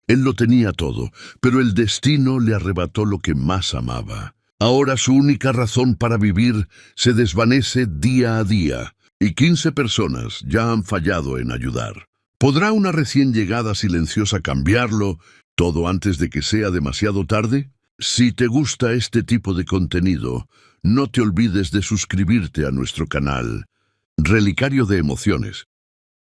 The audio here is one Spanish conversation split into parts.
Él lo tenía todo, pero el destino le arrebató lo que más amaba. Ahora su única razón para vivir se desvanece día a día, y 15 personas ya han fallado en ayudar. ¿Podrá una recién llegada silenciosa cambiarlo todo antes de que sea demasiado tarde? Si te gusta este tipo de contenido, no te olvides de suscribirte a nuestro canal, Relicario de Emociones.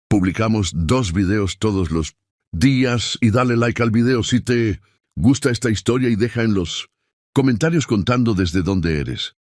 Publicamos 2 videos todos los días y dale like al video si te gusta esta historia y deja en los comentarios contando desde dónde eres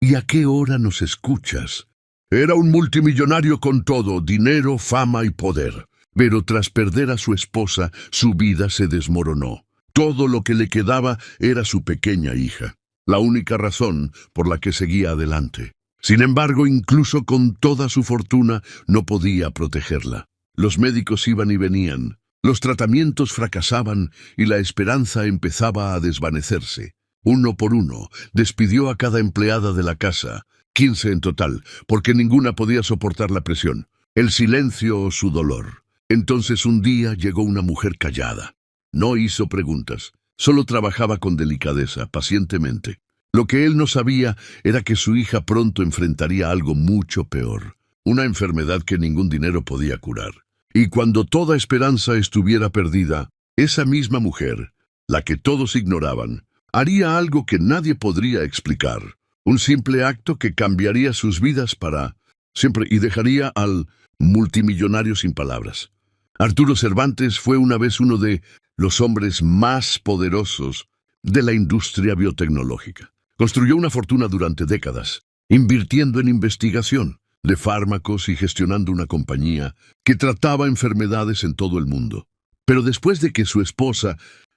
y a qué hora nos escuchas. Era un multimillonario con todo, dinero, fama y poder. Pero tras perder a su esposa, su vida se desmoronó. Todo lo que le quedaba era su pequeña hija, la única razón por la que seguía adelante. Sin embargo, incluso con toda su fortuna, no podía protegerla. Los médicos iban y venían, los tratamientos fracasaban y la esperanza empezaba a desvanecerse. Uno por uno, despidió a cada empleada de la casa, 15 en total, porque ninguna podía soportar la presión, el silencio o su dolor. Entonces un día llegó una mujer callada. No hizo preguntas, solo trabajaba con delicadeza, pacientemente. Lo que él no sabía era que su hija pronto enfrentaría algo mucho peor, una enfermedad que ningún dinero podía curar. Y cuando toda esperanza estuviera perdida, esa misma mujer, la que todos ignoraban, haría algo que nadie podría explicar, un simple acto que cambiaría sus vidas para siempre y dejaría al multimillonario sin palabras. Arturo Cervantes fue una vez uno de los hombres más poderosos de la industria biotecnológica. Construyó una fortuna durante décadas, invirtiendo en investigación de fármacos y gestionando una compañía que trataba enfermedades en todo el mundo. Pero después de que su esposa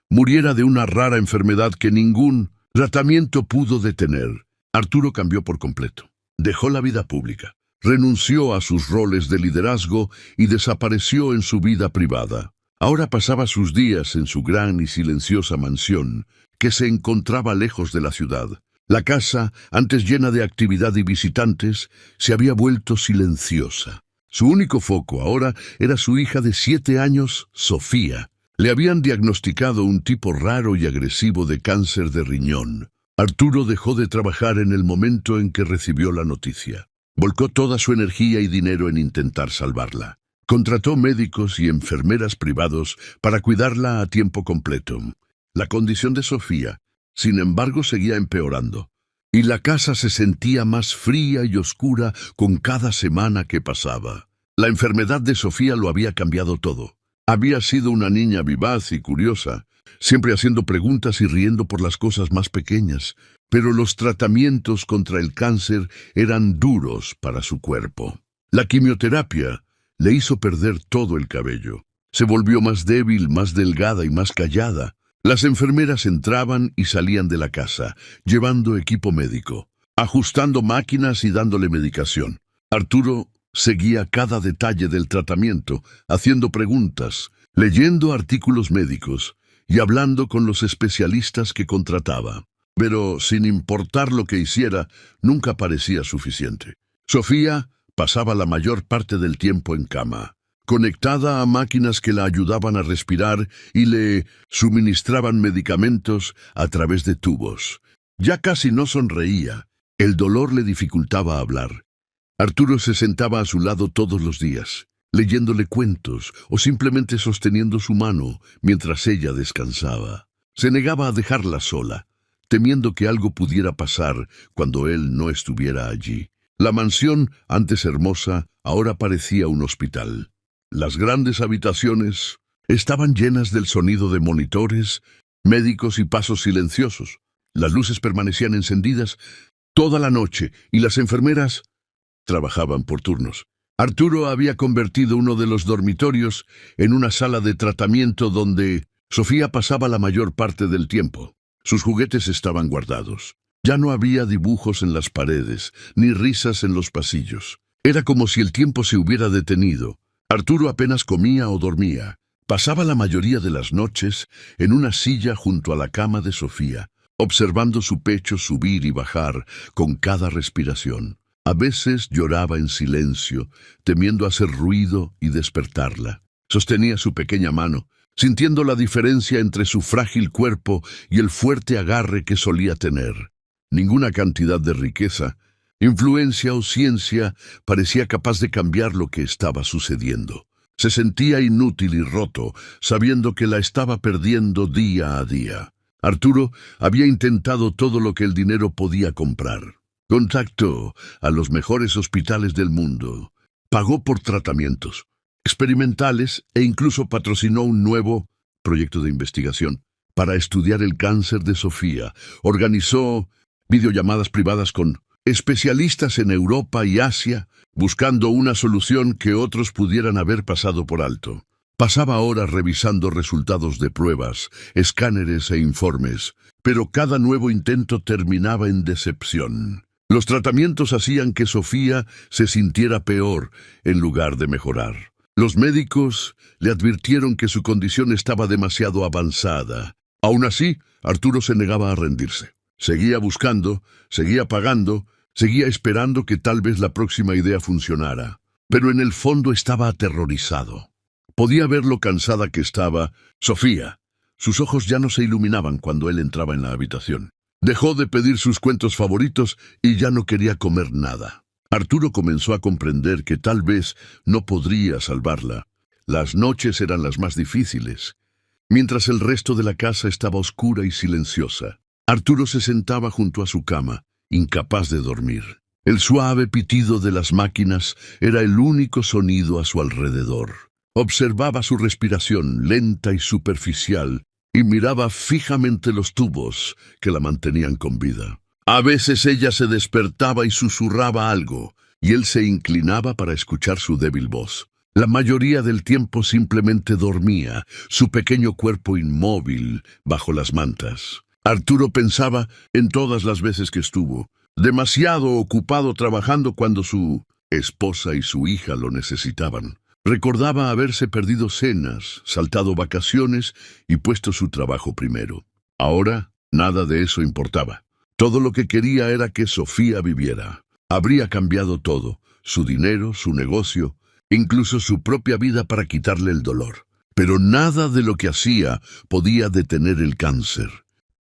muriera de una rara enfermedad que ningún tratamiento pudo detener, Arturo cambió por completo. Dejó la vida pública, renunció a sus roles de liderazgo y desapareció en su vida privada. Ahora pasaba sus días en su gran y silenciosa mansión, que se encontraba lejos de la ciudad. La casa, antes llena de actividad y visitantes, se había vuelto silenciosa. Su único foco ahora era su hija de 7 años, Sofía. Le habían diagnosticado un tipo raro y agresivo de cáncer de riñón. Arturo dejó de trabajar en el momento en que recibió la noticia. Volcó toda su energía y dinero en intentar salvarla. Contrató médicos y enfermeras privados para cuidarla a tiempo completo. La condición de Sofía, sin embargo, seguía empeorando, y la casa se sentía más fría y oscura con cada semana que pasaba. La enfermedad de Sofía lo había cambiado todo. Había sido una niña vivaz y curiosa, siempre haciendo preguntas y riendo por las cosas más pequeñas, pero los tratamientos contra el cáncer eran duros para su cuerpo. La quimioterapia le hizo perder todo el cabello. Se volvió más débil, más delgada y más callada. Las enfermeras entraban y salían de la casa, llevando equipo médico, ajustando máquinas y dándole medicación. Arturo seguía cada detalle del tratamiento, haciendo preguntas, leyendo artículos médicos y hablando con los especialistas que contrataba. Pero, sin importar lo que hiciera, nunca parecía suficiente. Sofía pasaba la mayor parte del tiempo en cama, conectada a máquinas que la ayudaban a respirar y le suministraban medicamentos a través de tubos. Ya casi no sonreía. El dolor le dificultaba hablar. Arturo se sentaba a su lado todos los días, leyéndole cuentos o simplemente sosteniendo su mano mientras ella descansaba. Se negaba a dejarla sola, temiendo que algo pudiera pasar cuando él no estuviera allí. La mansión, antes hermosa, ahora parecía un hospital. Las grandes habitaciones estaban llenas del sonido de monitores, médicos y pasos silenciosos. Las luces permanecían encendidas toda la noche y las enfermeras trabajaban por turnos. Arturo había convertido uno de los dormitorios en una sala de tratamiento donde Sofía pasaba la mayor parte del tiempo. Sus juguetes estaban guardados. Ya no había dibujos en las paredes, ni risas en los pasillos. Era como si el tiempo se hubiera detenido. Arturo apenas comía o dormía. Pasaba la mayoría de las noches en una silla junto a la cama de Sofía, observando su pecho subir y bajar con cada respiración. A veces lloraba en silencio, temiendo hacer ruido y despertarla. Sostenía su pequeña mano, sintiendo la diferencia entre su frágil cuerpo y el fuerte agarre que solía tener. Ninguna cantidad de riqueza, influencia o ciencia parecía capaz de cambiar lo que estaba sucediendo. Se sentía inútil y roto, sabiendo que la estaba perdiendo día a día. Arturo había intentado todo lo que el dinero podía comprar. Contactó a los mejores hospitales del mundo, pagó por tratamientos experimentales e incluso patrocinó un nuevo proyecto de investigación para estudiar el cáncer de Sofía. Organizó videollamadas privadas con especialistas en Europa y Asia, buscando una solución que otros pudieran haber pasado por alto. Pasaba horas revisando resultados de pruebas, escáneres e informes, pero cada nuevo intento terminaba en decepción. Los tratamientos hacían que Sofía se sintiera peor en lugar de mejorar. Los médicos le advirtieron que su condición estaba demasiado avanzada. Aún así, Arturo se negaba a rendirse. Seguía buscando, seguía pagando, seguía esperando que tal vez la próxima idea funcionara. Pero en el fondo estaba aterrorizado. Podía ver lo cansada que estaba Sofía. Sus ojos ya no se iluminaban cuando él entraba en la habitación. Dejó de pedir sus cuentos favoritos y ya no quería comer nada. Arturo comenzó a comprender que tal vez no podría salvarla. Las noches eran las más difíciles, mientras el resto de la casa estaba oscura y silenciosa. Arturo se sentaba junto a su cama, incapaz de dormir. El suave pitido de las máquinas era el único sonido a su alrededor. Observaba su respiración lenta y superficial y miraba fijamente los tubos que la mantenían con vida. A veces ella se despertaba y susurraba algo, y él se inclinaba para escuchar su débil voz. La mayoría del tiempo simplemente dormía, su pequeño cuerpo inmóvil bajo las mantas. Arturo pensaba en todas las veces que estuvo demasiado ocupado trabajando cuando su esposa y su hija lo necesitaban. Recordaba haberse perdido cenas, saltado vacaciones y puesto su trabajo primero. Ahora, nada de eso importaba. Todo lo que quería era que Sofía viviera. Habría cambiado todo, su dinero, su negocio, incluso su propia vida para quitarle el dolor. Pero nada de lo que hacía podía detener el cáncer.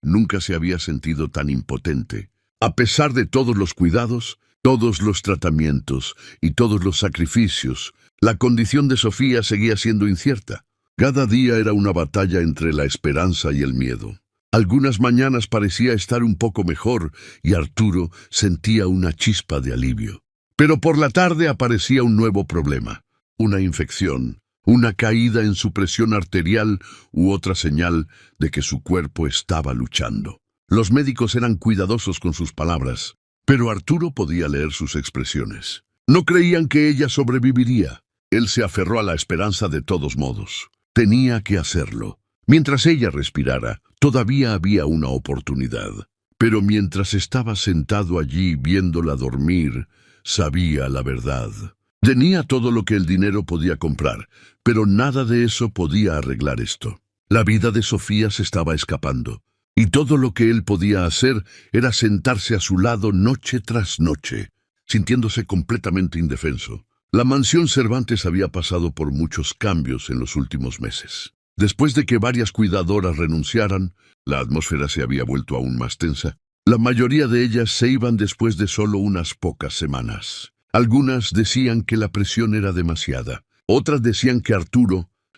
Nunca se había sentido tan impotente. A pesar de todos los cuidados, todos los tratamientos y todos los sacrificios, la condición de Sofía seguía siendo incierta. Cada día era una batalla entre la esperanza y el miedo. Algunas mañanas parecía estar un poco mejor y Arturo sentía una chispa de alivio. Pero por la tarde aparecía un nuevo problema, una infección, una caída en su presión arterial u otra señal de que su cuerpo estaba luchando. Los médicos eran cuidadosos con sus palabras, pero Arturo podía leer sus expresiones. No creían que ella sobreviviría. Él se aferró a la esperanza de todos modos. Tenía que hacerlo. Mientras ella respirara, todavía había una oportunidad. Pero mientras estaba sentado allí viéndola dormir, sabía la verdad. Tenía todo lo que el dinero podía comprar, pero nada de eso podía arreglar esto. La vida de Sofía se estaba escapando, y todo lo que él podía hacer era sentarse a su lado noche tras noche, sintiéndose completamente indefenso. La mansión Cervantes había pasado por muchos cambios en los últimos meses. Después de que varias cuidadoras renunciaran, la atmósfera se había vuelto aún más tensa. La mayoría de ellas se iban después de solo unas pocas semanas. Algunas decían que la presión era demasiada. Otras decían que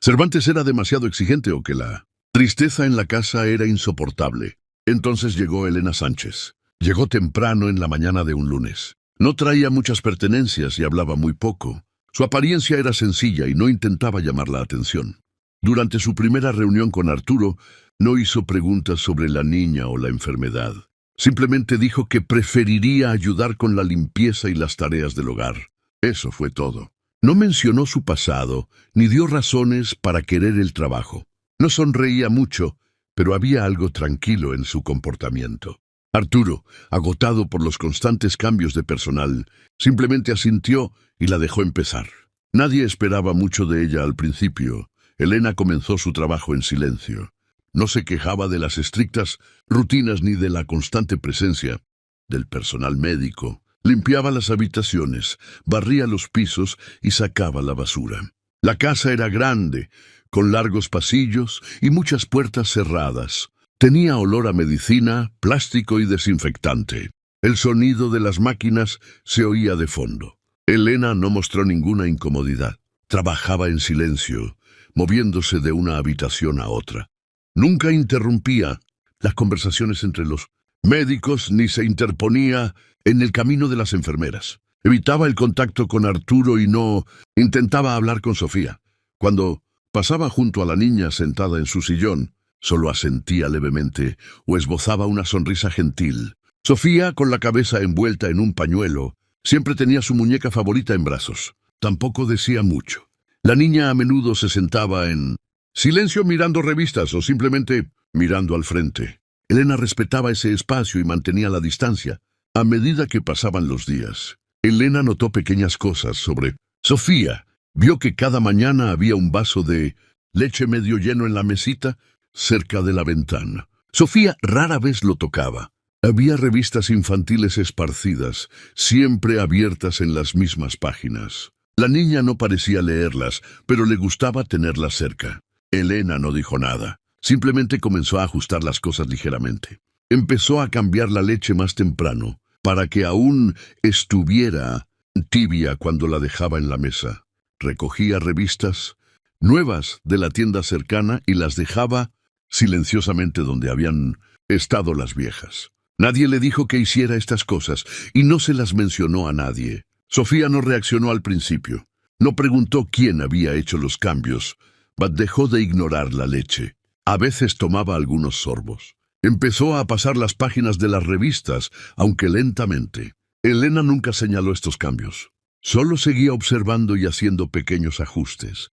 Cervantes era demasiado exigente o que la tristeza en la casa era insoportable. Entonces llegó Elena Sánchez. Llegó temprano en la mañana de un lunes. No traía muchas pertenencias y hablaba muy poco. Su apariencia era sencilla y no intentaba llamar la atención. Durante su primera reunión con Arturo, no hizo preguntas sobre la niña o la enfermedad. Simplemente dijo que preferiría ayudar con la limpieza y las tareas del hogar. Eso fue todo. No mencionó su pasado, ni dio razones para querer el trabajo. No sonreía mucho, pero había algo tranquilo en su comportamiento. Arturo, agotado por los constantes cambios de personal, simplemente asintió y la dejó empezar. Nadie esperaba mucho de ella al principio. Elena comenzó su trabajo en silencio. No se quejaba de las estrictas rutinas ni de la constante presencia del personal médico. Limpiaba las habitaciones, barría los pisos y sacaba la basura. La casa era grande, con largos pasillos y muchas puertas cerradas. Tenía olor a medicina, plástico y desinfectante. El sonido de las máquinas se oía de fondo. Elena no mostró ninguna incomodidad. Trabajaba en silencio, moviéndose de una habitación a otra. Nunca interrumpía las conversaciones entre los médicos ni se interponía en el camino de las enfermeras. Evitaba el contacto con Arturo y no intentaba hablar con Sofía. Cuando pasaba junto a la niña sentada en su sillón, solo asentía levemente o esbozaba una sonrisa gentil. Sofía, con la cabeza envuelta en un pañuelo, siempre tenía su muñeca favorita en brazos. Tampoco decía mucho. La niña a menudo se sentaba en silencio mirando revistas o simplemente mirando al frente. Elena respetaba ese espacio y mantenía la distancia. A medida que pasaban los días, Elena notó pequeñas cosas sobre Sofía. Vio que cada mañana había un vaso de leche medio lleno en la mesita cerca de la ventana. Sofía rara vez lo tocaba. Había revistas infantiles esparcidas, siempre abiertas en las mismas páginas. La niña no parecía leerlas, pero le gustaba tenerlas cerca. Elena no dijo nada. Simplemente comenzó a ajustar las cosas ligeramente. Empezó a cambiar la leche más temprano, para que aún estuviera tibia cuando la dejaba en la mesa. Recogía revistas nuevas de la tienda cercana y las dejaba silenciosamente donde habían estado las viejas. Nadie le dijo que hiciera estas cosas y no se las mencionó a nadie. Sofía no reaccionó al principio. No preguntó quién había hecho los cambios, pero dejó de ignorar la leche. A veces tomaba algunos sorbos. Empezó a pasar las páginas de las revistas, aunque lentamente. Elena nunca señaló estos cambios. Solo seguía observando y haciendo pequeños ajustes.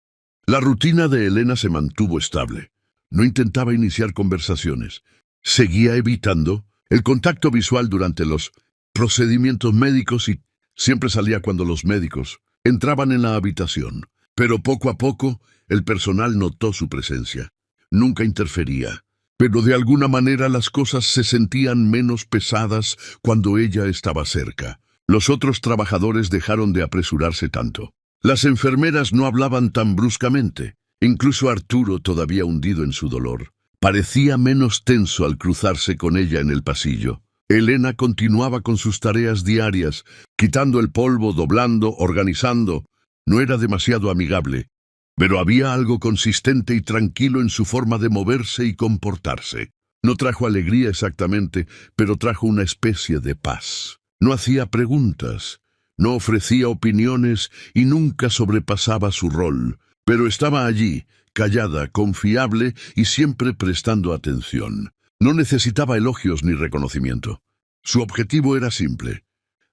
La rutina de Elena se mantuvo estable. No intentaba iniciar conversaciones. Seguía evitando el contacto visual durante los procedimientos médicos y siempre salía cuando los médicos entraban en la habitación. Pero poco a poco, el personal notó su presencia. Nunca interfería. Pero de alguna manera las cosas se sentían menos pesadas cuando ella estaba cerca. Los otros trabajadores dejaron de apresurarse tanto. Las enfermeras no hablaban tan bruscamente. Incluso Arturo, todavía hundido en su dolor, parecía menos tenso al cruzarse con ella en el pasillo. Elena continuaba con sus tareas diarias, quitando el polvo, doblando, organizando. No era demasiado amigable, pero había algo consistente y tranquilo en su forma de moverse y comportarse. No trajo alegría exactamente, pero trajo una especie de paz. No hacía preguntas, no ofrecía opiniones y nunca sobrepasaba su rol, pero estaba allí, callada, confiable y siempre prestando atención. No necesitaba elogios ni reconocimiento. Su objetivo era simple: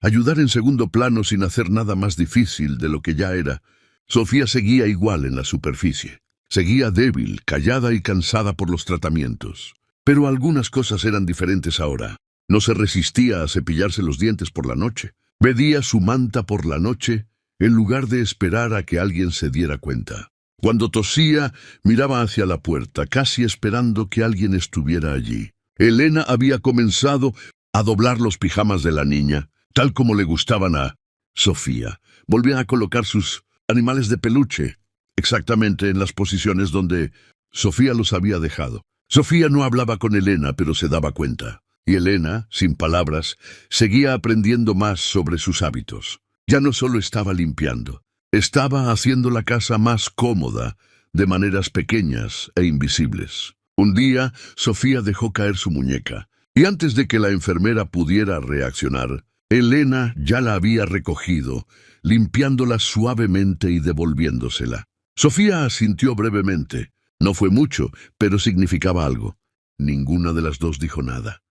ayudar en segundo plano sin hacer nada más difícil de lo que ya era. Sofía seguía igual en la superficie. Seguía débil, callada y cansada por los tratamientos. Pero algunas cosas eran diferentes ahora. No se resistía a cepillarse los dientes por la noche. Pedía su manta por la noche, en lugar de esperar a que alguien se diera cuenta. Cuando tosía, miraba hacia la puerta, casi esperando que alguien estuviera allí. Elena había comenzado a doblar los pijamas de la niña, tal como le gustaban a Sofía. Volvía a colocar sus animales de peluche, exactamente en las posiciones donde Sofía los había dejado. Sofía no hablaba con Elena, pero se daba cuenta. Y Elena, sin palabras, seguía aprendiendo más sobre sus hábitos. Ya no solo estaba limpiando, estaba haciendo la casa más cómoda, de maneras pequeñas e invisibles. Un día, Sofía dejó caer su muñeca, y antes de que la enfermera pudiera reaccionar, Elena ya la había recogido, limpiándola suavemente y devolviéndosela. Sofía asintió brevemente. No fue mucho, pero significaba algo. Ninguna de las dos dijo nada.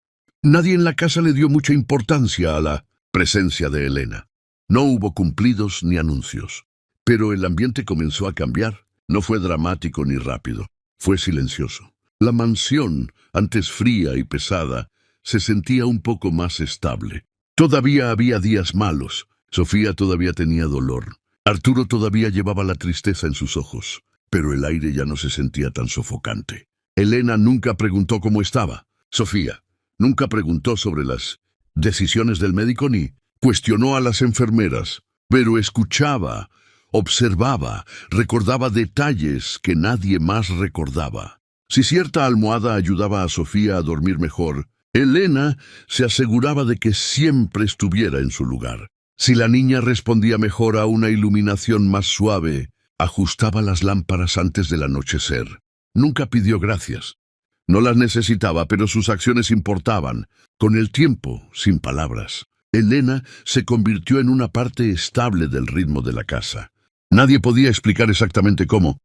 Nadie en la casa le dio mucha importancia a la presencia de Elena. No hubo cumplidos ni anuncios. Pero el ambiente comenzó a cambiar. No fue dramático ni rápido. Fue silencioso. La mansión, antes fría y pesada, se sentía un poco más estable. Todavía había días malos. Sofía todavía tenía dolor. Arturo todavía llevaba la tristeza en sus ojos. Pero el aire ya no se sentía tan sofocante. Elena nunca preguntó cómo estaba. Sofía nunca preguntó sobre las decisiones del médico ni cuestionó a las enfermeras, pero escuchaba Observaba, recordaba detalles que nadie más recordaba. Si cierta almohada ayudaba a Sofía a dormir mejor, Elena se aseguraba de que siempre estuviera en su lugar. Si la niña respondía mejor a una iluminación más suave, ajustaba las lámparas antes del anochecer. Nunca pidió gracias. No las necesitaba, pero sus acciones importaban. Con el tiempo, sin palabras, Elena se convirtió en una parte estable del ritmo de la casa. Nadie podía explicar exactamente cómo,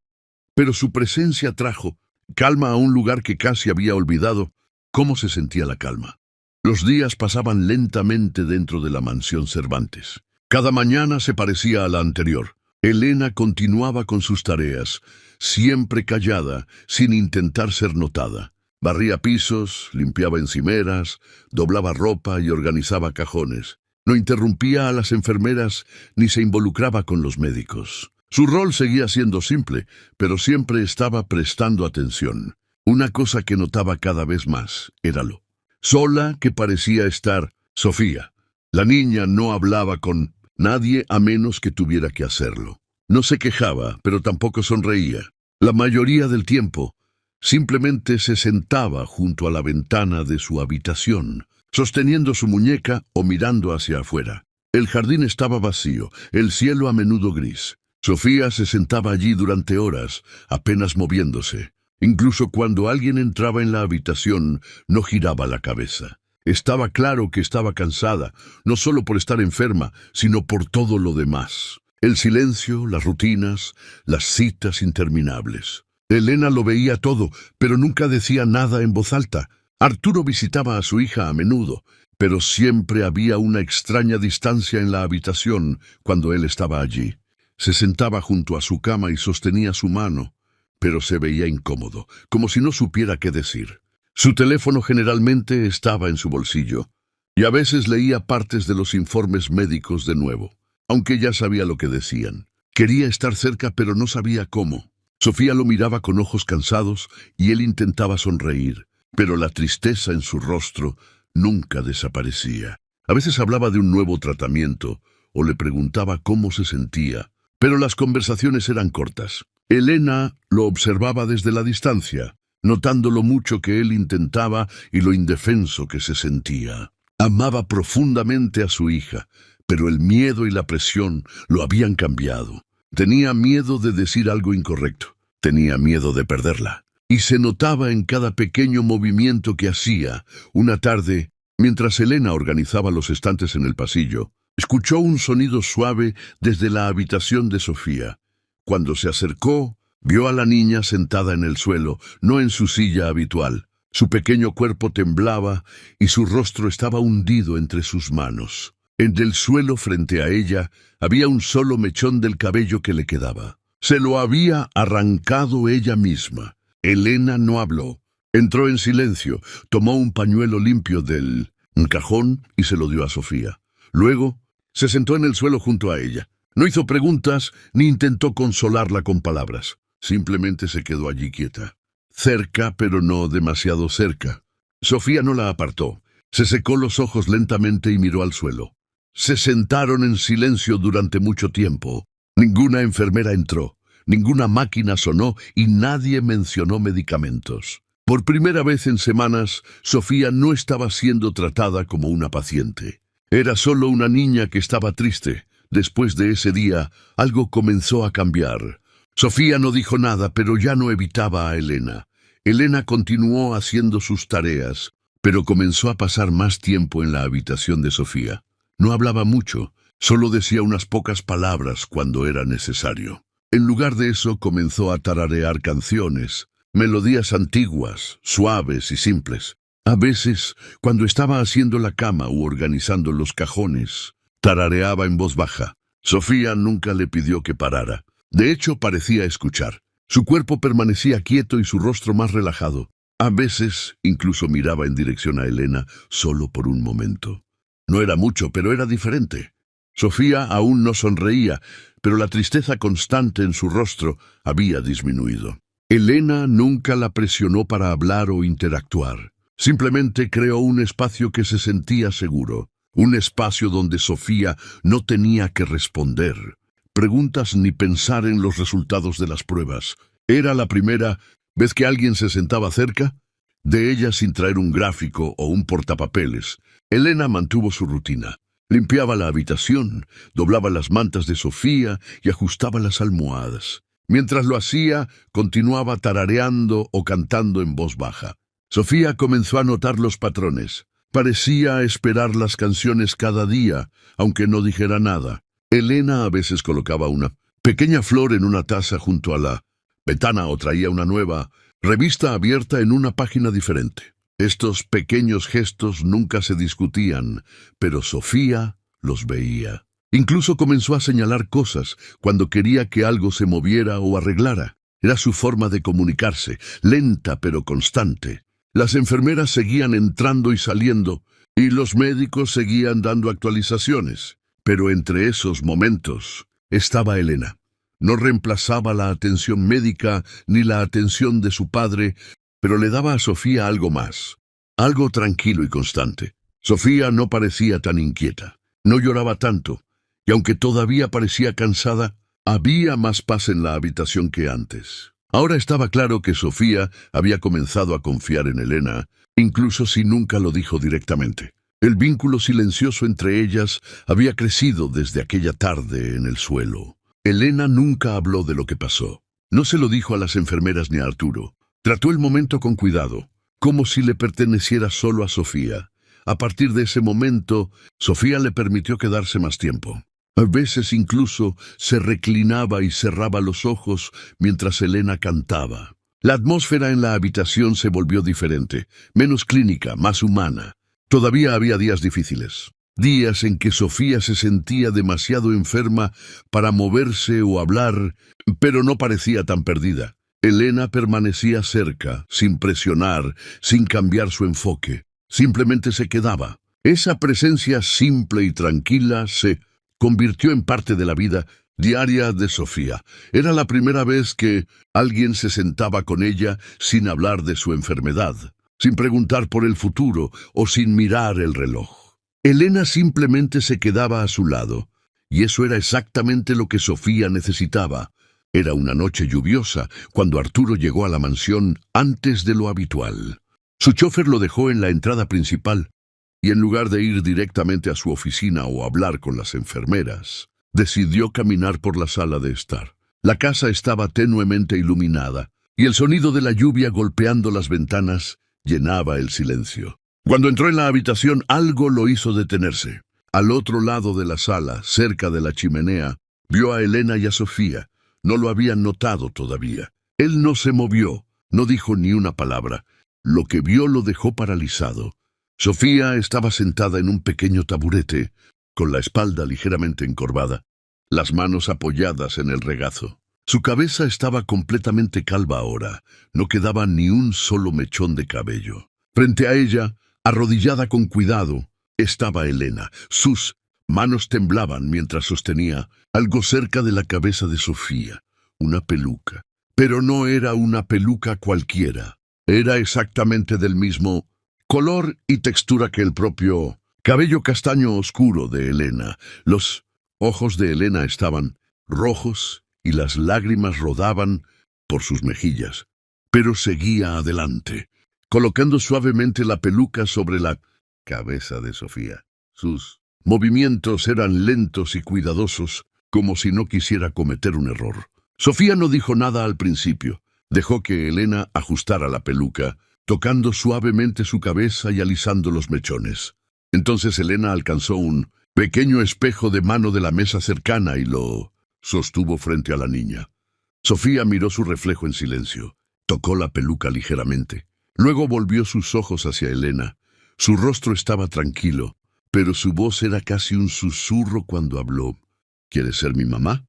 pero su presencia trajo calma a un lugar que casi había olvidado. ¿Cómo se sentía la calma? Los días pasaban lentamente dentro de la mansión Cervantes. Cada mañana se parecía a la anterior. Elena continuaba con sus tareas, siempre callada, sin intentar ser notada. Barría pisos, limpiaba encimeras, doblaba ropa y organizaba cajones. No interrumpía a las enfermeras ni se involucraba con los médicos. Su rol seguía siendo simple, pero siempre estaba prestando atención. Una cosa que notaba cada vez más era lo sola que parecía estar Sofía. La niña no hablaba con nadie a menos que tuviera que hacerlo. No se quejaba, pero tampoco sonreía. La mayoría del tiempo, simplemente se sentaba junto a la ventana de su habitación, sosteniendo su muñeca o mirando hacia afuera. El jardín estaba vacío, el cielo a menudo gris. Sofía se sentaba allí durante horas, apenas moviéndose. Incluso cuando alguien entraba en la habitación, no giraba la cabeza. Estaba claro que estaba cansada, no solo por estar enferma, sino por todo lo demás. El silencio, las rutinas, las citas interminables. Elena lo veía todo, pero nunca decía nada en voz alta. Arturo visitaba a su hija a menudo, pero siempre había una extraña distancia en la habitación cuando él estaba allí. Se sentaba junto a su cama y sostenía su mano, pero se veía incómodo, como si no supiera qué decir. Su teléfono generalmente estaba en su bolsillo, y a veces leía partes de los informes médicos de nuevo, aunque ya sabía lo que decían. Quería estar cerca, pero no sabía cómo. Sofía lo miraba con ojos cansados y él intentaba sonreír, pero la tristeza en su rostro nunca desaparecía. A veces hablaba de un nuevo tratamiento o le preguntaba cómo se sentía, pero las conversaciones eran cortas. Elena lo observaba desde la distancia, notando lo mucho que él intentaba y lo indefenso que se sentía. Amaba profundamente a su hija, pero el miedo y la presión lo habían cambiado. Tenía miedo de decir algo incorrecto, tenía miedo de perderla, y se notaba en cada pequeño movimiento que hacía. Una tarde, mientras Elena organizaba los estantes en el pasillo, escuchó un sonido suave desde la habitación de Sofía. Cuando se acercó, vio a la niña sentada en el suelo, no en su silla habitual. Su pequeño cuerpo temblaba y su rostro estaba hundido entre sus manos. En el suelo frente a ella había un solo mechón del cabello que le quedaba. Se lo había arrancado ella misma. Elena no habló. Entró en silencio, tomó un pañuelo limpio del cajón y se lo dio a Sofía. Luego, se sentó en el suelo junto a ella. No hizo preguntas ni intentó consolarla con palabras. Simplemente se quedó allí quieta. Cerca, pero no demasiado cerca. Sofía no la apartó. Se secó los ojos lentamente y miró al suelo. Se sentaron en silencio durante mucho tiempo. Ninguna enfermera entró, ninguna máquina sonó y nadie mencionó medicamentos. Por primera vez en semanas, Sofía no estaba siendo tratada como una paciente. Era solo una niña que estaba triste. Después de ese día, algo comenzó a cambiar. Sofía no dijo nada, pero ya no evitaba a Elena. Elena continuó haciendo sus tareas, pero comenzó a pasar más tiempo en la habitación de Sofía. No hablaba mucho, solo decía unas pocas palabras cuando era necesario. En lugar de eso, comenzó a tararear canciones, melodías antiguas, suaves y simples. A veces, cuando estaba haciendo la cama u organizando los cajones, tarareaba en voz baja. Sofía nunca le pidió que parara. De hecho, parecía escuchar. Su cuerpo permanecía quieto y su rostro más relajado. A veces, incluso miraba en dirección a Elena, solo por un momento. No era mucho, pero era diferente. Sofía aún no sonreía, pero la tristeza constante en su rostro había disminuido. Elena nunca la presionó para hablar o interactuar. Simplemente creó un espacio que se sentía seguro. Un espacio donde Sofía no tenía que responder. preguntas ni pensar en los resultados de las pruebas. Era la primera vez que alguien se sentaba cerca de ella sin traer un gráfico o un portapapeles. Elena mantuvo su rutina. Limpiaba la habitación, doblaba las mantas de Sofía y ajustaba las almohadas. Mientras lo hacía, continuaba tarareando o cantando en voz baja. Sofía comenzó a notar los patrones. Parecía esperar las canciones cada día, aunque no dijera nada. Elena a veces colocaba una pequeña flor en una taza junto a la ventana o traía una nueva revista abierta en una página diferente. Estos pequeños gestos nunca se discutían, pero Sofía los veía. Incluso comenzó a señalar cosas cuando quería que algo se moviera o arreglara. Era su forma de comunicarse, lenta pero constante. Las enfermeras seguían entrando y saliendo, y los médicos seguían dando actualizaciones. Pero entre esos momentos estaba Elena. No reemplazaba la atención médica ni la atención de su padre, pero le daba a Sofía algo más, algo tranquilo y constante. Sofía no parecía tan inquieta, no lloraba tanto, y aunque todavía parecía cansada, había más paz en la habitación que antes. Ahora estaba claro que Sofía había comenzado a confiar en Elena, incluso si nunca lo dijo directamente. El vínculo silencioso entre ellas había crecido desde aquella tarde en el suelo. Elena nunca habló de lo que pasó. No se lo dijo a las enfermeras ni a Arturo. Trató el momento con cuidado, como si le perteneciera solo a Sofía. A partir de ese momento, Sofía le permitió quedarse más tiempo. A veces incluso se reclinaba y cerraba los ojos mientras Elena cantaba. La atmósfera en la habitación se volvió diferente, menos clínica, más humana. Todavía había días difíciles, días en que Sofía se sentía demasiado enferma para moverse o hablar, pero no parecía tan perdida. Elena permanecía cerca, sin presionar, sin cambiar su enfoque. Simplemente se quedaba. Esa presencia simple y tranquila se convirtió en parte de la vida diaria de Sofía. Era la primera vez que alguien se sentaba con ella sin hablar de su enfermedad, sin preguntar por el futuro o sin mirar el reloj. Elena simplemente se quedaba a su lado, y eso era exactamente lo que Sofía necesitaba. Era una noche lluviosa cuando Arturo llegó a la mansión antes de lo habitual. Su chofer lo dejó en la entrada principal, y en lugar de ir directamente a su oficina o hablar con las enfermeras, decidió caminar por la sala de estar. La casa estaba tenuemente iluminada, y el sonido de la lluvia golpeando las ventanas llenaba el silencio. Cuando entró en la habitación, algo lo hizo detenerse. Al otro lado de la sala, cerca de la chimenea, vio a Elena y a Sofía. No lo habían notado todavía. Él no se movió, no dijo ni una palabra. Lo que vio lo dejó paralizado. Sofía estaba sentada en un pequeño taburete, con la espalda ligeramente encorvada, las manos apoyadas en el regazo. Su cabeza estaba completamente calva ahora, no quedaba ni un solo mechón de cabello. Frente a ella, arrodillada con cuidado, estaba Elena. Sus manos temblaban mientras sostenía algo cerca de la cabeza de Sofía, una peluca. Pero no era una peluca cualquiera. Era exactamente del mismo color y textura que el propio cabello castaño oscuro de Elena. Los ojos de Elena estaban rojos y las lágrimas rodaban por sus mejillas. Pero seguía adelante, colocando suavemente la peluca sobre la cabeza de Sofía. Sus movimientos eran lentos y cuidadosos, como si no quisiera cometer un error. Sofía no dijo nada al principio. Dejó que Elena ajustara la peluca, tocando suavemente su cabeza y alisando los mechones. Entonces Elena alcanzó un pequeño espejo de mano de la mesa cercana y lo sostuvo frente a la niña. Sofía miró su reflejo en silencio. Tocó la peluca ligeramente. Luego volvió sus ojos hacia Elena. Su rostro estaba tranquilo, pero su voz era casi un susurro cuando habló. ¿Quieres ser mi mamá?,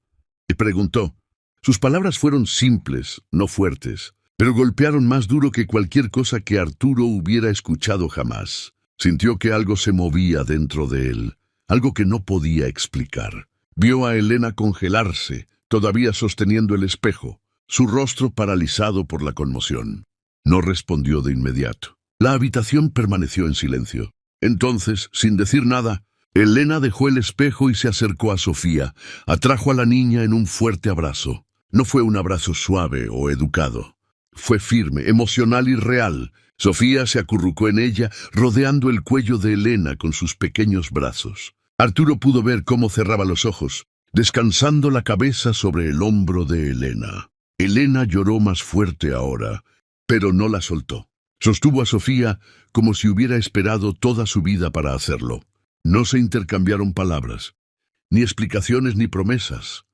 y preguntó. Sus palabras fueron simples, no fuertes, pero golpearon más duro que cualquier cosa que Arturo hubiera escuchado jamás. Sintió que algo se movía dentro de él, algo que no podía explicar. Vio a Elena congelarse, todavía sosteniendo el espejo, su rostro paralizado por la conmoción. No respondió de inmediato. La habitación permaneció en silencio. Entonces, sin decir nada, Elena dejó el espejo y se acercó a Sofía. Atrajo a la niña en un fuerte abrazo. No fue un abrazo suave o educado. Fue firme, emocional y real. Sofía se acurrucó en ella, rodeando el cuello de Elena con sus pequeños brazos. Arturo pudo ver cómo cerraba los ojos, descansando la cabeza sobre el hombro de Elena. Elena lloró más fuerte ahora, pero no la soltó. Sostuvo a Sofía como si hubiera esperado toda su vida para hacerlo. No se intercambiaron palabras, ni explicaciones ni promesas,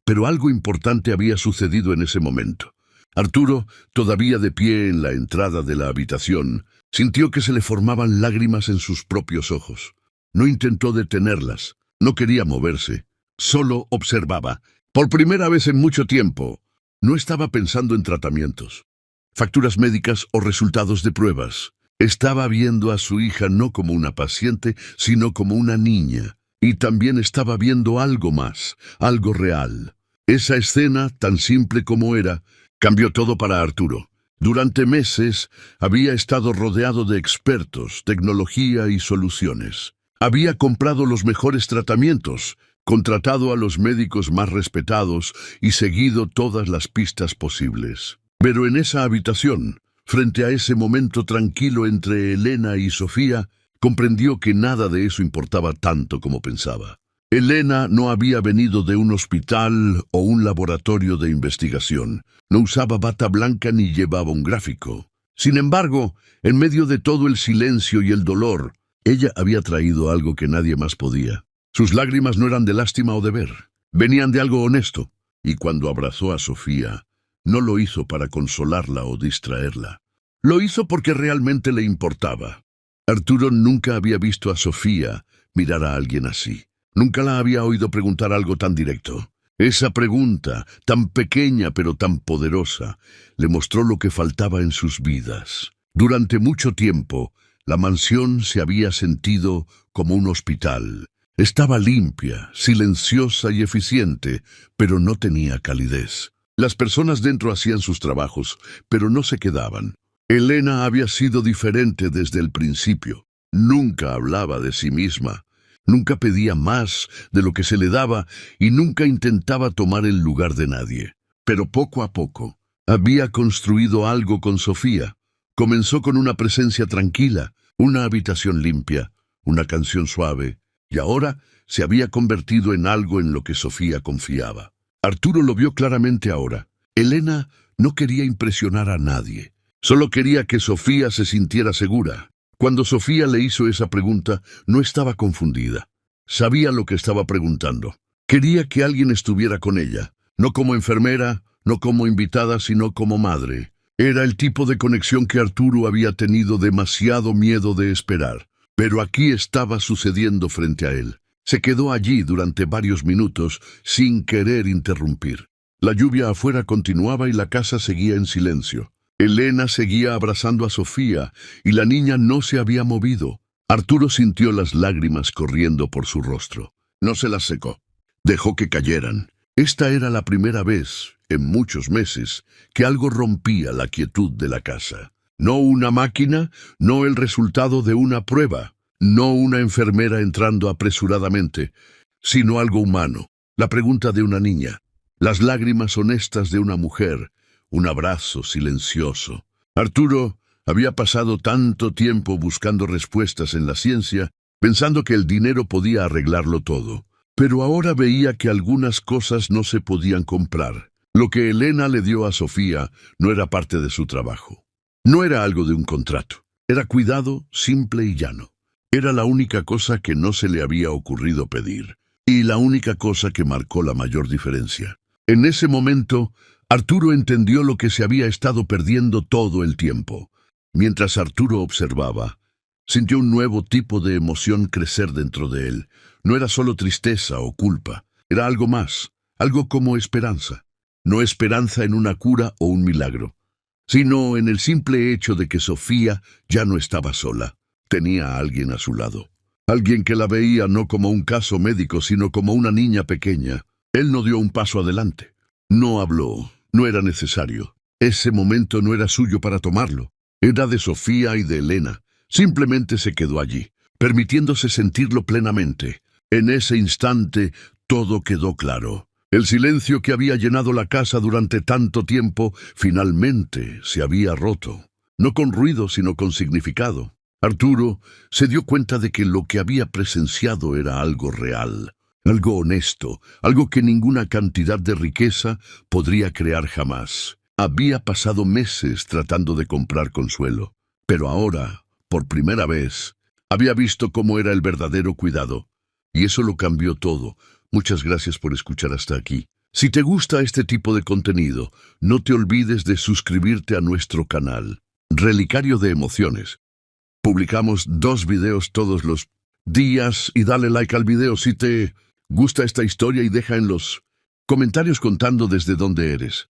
pero algo importante había sucedido en ese momento. Arturo, todavía de pie en la entrada de la habitación, sintió que se le formaban lágrimas en sus propios ojos. No intentó detenerlas, no quería moverse, solo observaba. Por primera vez en mucho tiempo, no estaba pensando en tratamientos, facturas médicas o resultados de pruebas. Estaba viendo a su hija no como una paciente, sino como una niña. Y también estaba viendo algo más, algo real. Esa escena, tan simple como era, cambió todo para Arturo. Durante meses había estado rodeado de expertos, tecnología y soluciones. Había comprado los mejores tratamientos, contratado a los médicos más respetados y seguido todas las pistas posibles. Pero en esa habitación, frente a ese momento tranquilo entre Elena y Sofía, comprendió que nada de eso importaba tanto como pensaba. Elena no había venido de un hospital o un laboratorio de investigación. No usaba bata blanca ni llevaba un gráfico. Sin embargo, en medio de todo el silencio y el dolor, ella había traído algo que nadie más podía. Sus lágrimas no eran de lástima o de ver. Venían de algo honesto. Y cuando abrazó a Sofía, no lo hizo para consolarla o distraerla. Lo hizo porque realmente le importaba. Arturo nunca había visto a Sofía mirar a alguien así. Nunca la había oído preguntar algo tan directo. Esa pregunta, tan pequeña pero tan poderosa, le mostró lo que faltaba en sus vidas. Durante mucho tiempo, la mansión se había sentido como un hospital. Estaba limpia, silenciosa y eficiente, pero no tenía calidez. Las personas dentro hacían sus trabajos, pero no se quedaban. Elena había sido diferente desde el principio. Nunca hablaba de sí misma. Nunca pedía más de lo que se le daba y nunca intentaba tomar el lugar de nadie. Pero poco a poco, había construido algo con Sofía. Comenzó con una presencia tranquila, una habitación limpia, una canción suave, y ahora se había convertido en algo en lo que Sofía confiaba. Arturo lo vio claramente ahora. Elena no quería impresionar a nadie. Solo quería que Sofía se sintiera segura. Cuando Sofía le hizo esa pregunta, no estaba confundida. Sabía lo que estaba preguntando. Quería que alguien estuviera con ella, no como enfermera, no como invitada, sino como madre. Era el tipo de conexión que Arturo había tenido demasiado miedo de esperar. Pero aquí estaba sucediendo frente a él. Se quedó allí durante varios minutos, sin querer interrumpir. La lluvia afuera continuaba y la casa seguía en silencio. Elena seguía abrazando a Sofía y la niña no se había movido. Arturo sintió las lágrimas corriendo por su rostro. No se las secó. Dejó que cayeran. Esta era la primera vez, en muchos meses, que algo rompía la quietud de la casa. No una máquina, no el resultado de una prueba, no una enfermera entrando apresuradamente, sino algo humano. La pregunta de una niña, las lágrimas honestas de una mujer, un abrazo silencioso. Arturo había pasado tanto tiempo buscando respuestas en la ciencia, pensando que el dinero podía arreglarlo todo. Pero ahora veía que algunas cosas no se podían comprar. Lo que Elena le dio a Sofía no era parte de su trabajo. No era algo de un contrato. Era cuidado simple y llano. Era la única cosa que no se le había ocurrido pedir. Y la única cosa que marcó la mayor diferencia. En ese momento, Arturo entendió lo que se había estado perdiendo todo el tiempo. Mientras Arturo observaba, sintió un nuevo tipo de emoción crecer dentro de él. No era solo tristeza o culpa, era algo más, algo como esperanza. No esperanza en una cura o un milagro, sino en el simple hecho de que Sofía ya no estaba sola. Tenía a alguien a su lado. Alguien que la veía no como un caso médico, sino como una niña pequeña. Él no dio un paso adelante. No habló, no era necesario. Ese momento no era suyo para tomarlo. Era de Sofía y de Elena. Simplemente se quedó allí, permitiéndose sentirlo plenamente. En ese instante, todo quedó claro. El silencio que había llenado la casa durante tanto tiempo, finalmente se había roto. No con ruido, sino con significado. Arturo se dio cuenta de que lo que había presenciado era algo real, algo honesto, algo que ninguna cantidad de riqueza podría crear jamás. Había pasado meses tratando de comprar consuelo, pero ahora, por primera vez, había visto cómo era el verdadero cuidado. Y eso lo cambió todo. Muchas gracias por escuchar hasta aquí. Si te gusta este tipo de contenido, no te olvides de suscribirte a nuestro canal, Relicario de Emociones. Publicamos 2 videos todos los días y dale like al video si te gusta esta historia y deja en los comentarios contando desde dónde eres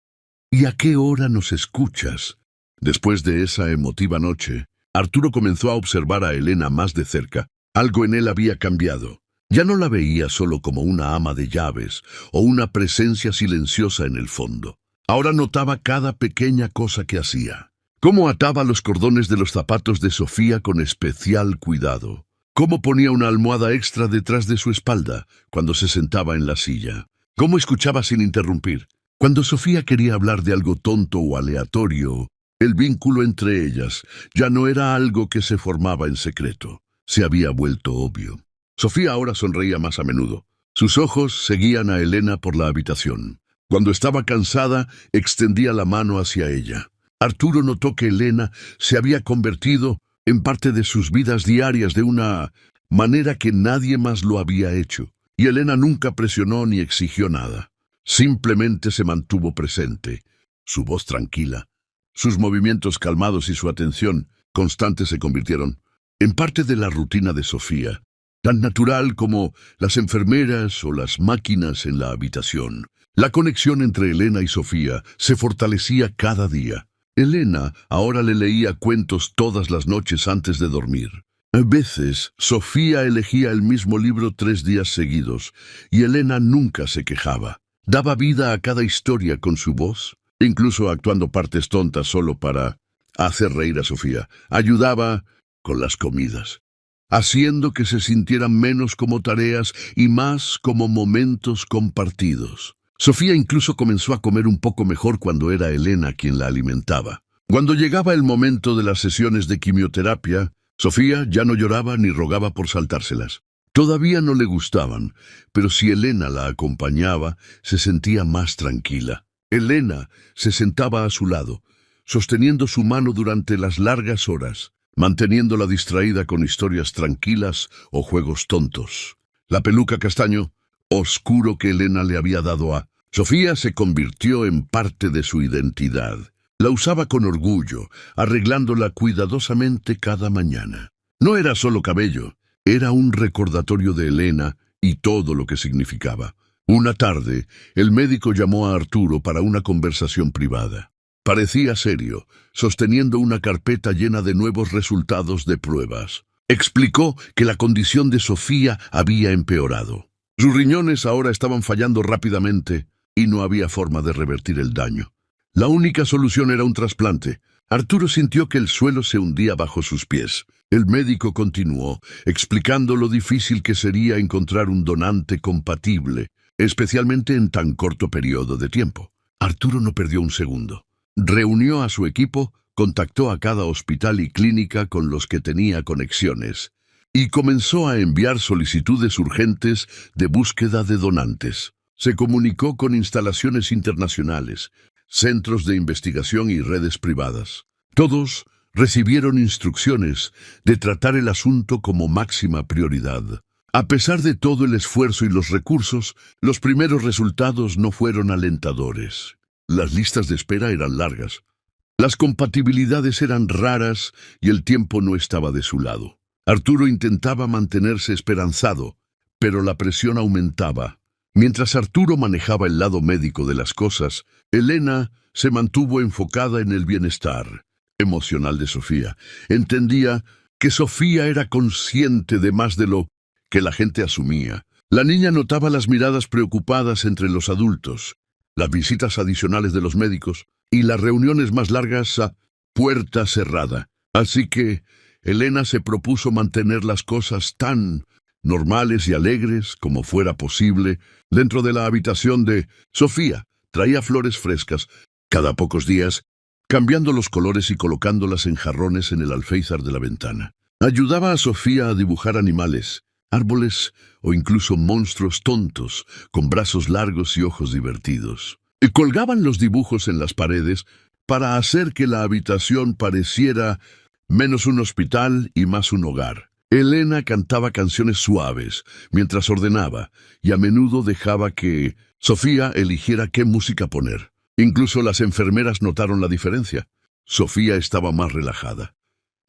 y a qué hora nos escuchas. Después de esa emotiva noche, Arturo comenzó a observar a Elena más de cerca. Algo en él había cambiado. Ya no la veía solo como una ama de llaves o una presencia silenciosa en el fondo. Ahora notaba cada pequeña cosa que hacía. Cómo ataba los cordones de los zapatos de Sofía con especial cuidado. Cómo ponía una almohada extra detrás de su espalda cuando se sentaba en la silla. Cómo escuchaba sin interrumpir. Cuando Sofía quería hablar de algo tonto o aleatorio, el vínculo entre ellas ya no era algo que se formaba en secreto. Se había vuelto obvio. Sofía ahora sonreía más a menudo. Sus ojos seguían a Elena por la habitación. Cuando estaba cansada, extendía la mano hacia ella. Arturo notó que Elena se había convertido en parte de sus vidas diarias de una manera que nadie más lo había hecho. Y Elena nunca presionó ni exigió nada. Simplemente se mantuvo presente. Su voz tranquila, sus movimientos calmados y su atención constante se convirtieron en parte de la rutina de Sofía, tan natural como las enfermeras o las máquinas en la habitación. La conexión entre Elena y Sofía se fortalecía cada día. Elena ahora le leía cuentos todas las noches antes de dormir. A veces, Sofía elegía el mismo libro 3 días seguidos, y Elena nunca se quejaba. Daba vida a cada historia con su voz, incluso actuando partes tontas solo para hacer reír a Sofía. Ayudaba con las comidas, haciendo que se sintieran menos como tareas y más como momentos compartidos. Sofía incluso comenzó a comer un poco mejor cuando era Elena quien la alimentaba. Cuando llegaba el momento de las sesiones de quimioterapia, Sofía ya no lloraba ni rogaba por saltárselas. Todavía no le gustaban, pero si Elena la acompañaba, se sentía más tranquila. Elena se sentaba a su lado, sosteniendo su mano durante las largas horas, manteniéndola distraída con historias tranquilas o juegos tontos. La peluca castaño oscuro que Elena le había dado a Sofía se convirtió en parte de su identidad. La usaba con orgullo, arreglándola cuidadosamente cada mañana. No era solo cabello, era un recordatorio de Elena y todo lo que significaba. Una tarde, el médico llamó a Arturo para una conversación privada. Parecía serio, sosteniendo una carpeta llena de nuevos resultados de pruebas. Explicó que la condición de Sofía había empeorado. Sus riñones ahora estaban fallando rápidamente y no había forma de revertir el daño. La única solución era un trasplante. Arturo sintió que el suelo se hundía bajo sus pies. El médico continuó, explicando lo difícil que sería encontrar un donante compatible, especialmente en tan corto periodo de tiempo. Arturo no perdió un segundo. Reunió a su equipo, contactó a cada hospital y clínica con los que tenía conexiones, y comenzó a enviar solicitudes urgentes de búsqueda de donantes. Se comunicó con instalaciones internacionales, centros de investigación y redes privadas. Todos recibieron instrucciones de tratar el asunto como máxima prioridad. A pesar de todo el esfuerzo y los recursos, los primeros resultados no fueron alentadores. Las listas de espera eran largas. Las compatibilidades eran raras y el tiempo no estaba de su lado. Arturo intentaba mantenerse esperanzado, pero la presión aumentaba. Mientras Arturo manejaba el lado médico de las cosas, Elena se mantuvo enfocada en el bienestar emocional de Sofía. Entendía que Sofía era consciente de más de lo que la gente asumía. La niña notaba las miradas preocupadas entre los adultos, las visitas adicionales de los médicos y las reuniones más largas a puerta cerrada. Así que Elena se propuso mantener las cosas tan normales y alegres como fuera posible dentro de la habitación de Sofía. Traía flores frescas cada pocos días, cambiando los colores y colocándolas en jarrones en el alféizar de la ventana. Ayudaba a Sofía a dibujar animales, árboles o incluso monstruos tontos, con brazos largos y ojos divertidos. Y colgaban los dibujos en las paredes para hacer que la habitación pareciera menos un hospital y más un hogar. Elena cantaba canciones suaves mientras ordenaba y a menudo dejaba que Sofía eligiera qué música poner. Incluso las enfermeras notaron la diferencia. Sofía estaba más relajada,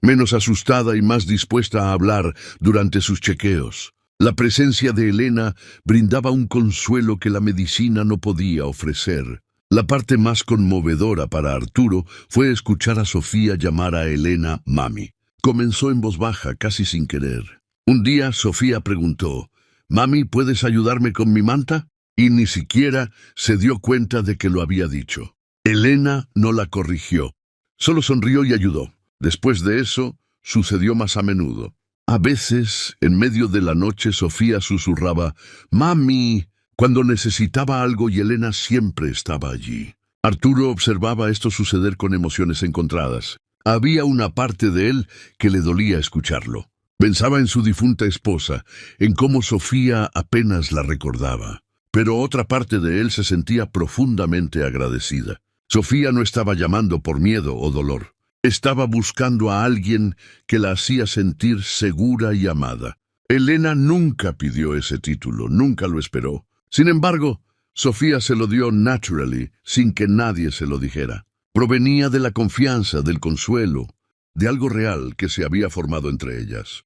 menos asustada y más dispuesta a hablar durante sus chequeos. La presencia de Elena brindaba un consuelo que la medicina no podía ofrecer. La parte más conmovedora para Arturo fue escuchar a Sofía llamar a Elena mami. Comenzó en voz baja, casi sin querer. Un día Sofía preguntó, «Mami, ¿puedes ayudarme con mi manta?» Y ni siquiera se dio cuenta de que lo había dicho. Elena no la corrigió, solo sonrió y ayudó. Después de eso, sucedió más a menudo. A veces, en medio de la noche, Sofía susurraba, «Mami», cuando necesitaba algo y Elena siempre estaba allí. Arturo observaba esto suceder con emociones encontradas. Había una parte de él que le dolía escucharlo. Pensaba en su difunta esposa, en cómo Sofía apenas la recordaba. Pero otra parte de él se sentía profundamente agradecida. Sofía no estaba llamando por miedo o dolor. Estaba buscando a alguien que la hacía sentir segura y amada. Elena nunca pidió ese título, nunca lo esperó. Sin embargo, Sofía se lo dio naturally, sin que nadie se lo dijera. Provenía de la confianza, del consuelo, de algo real que se había formado entre ellas.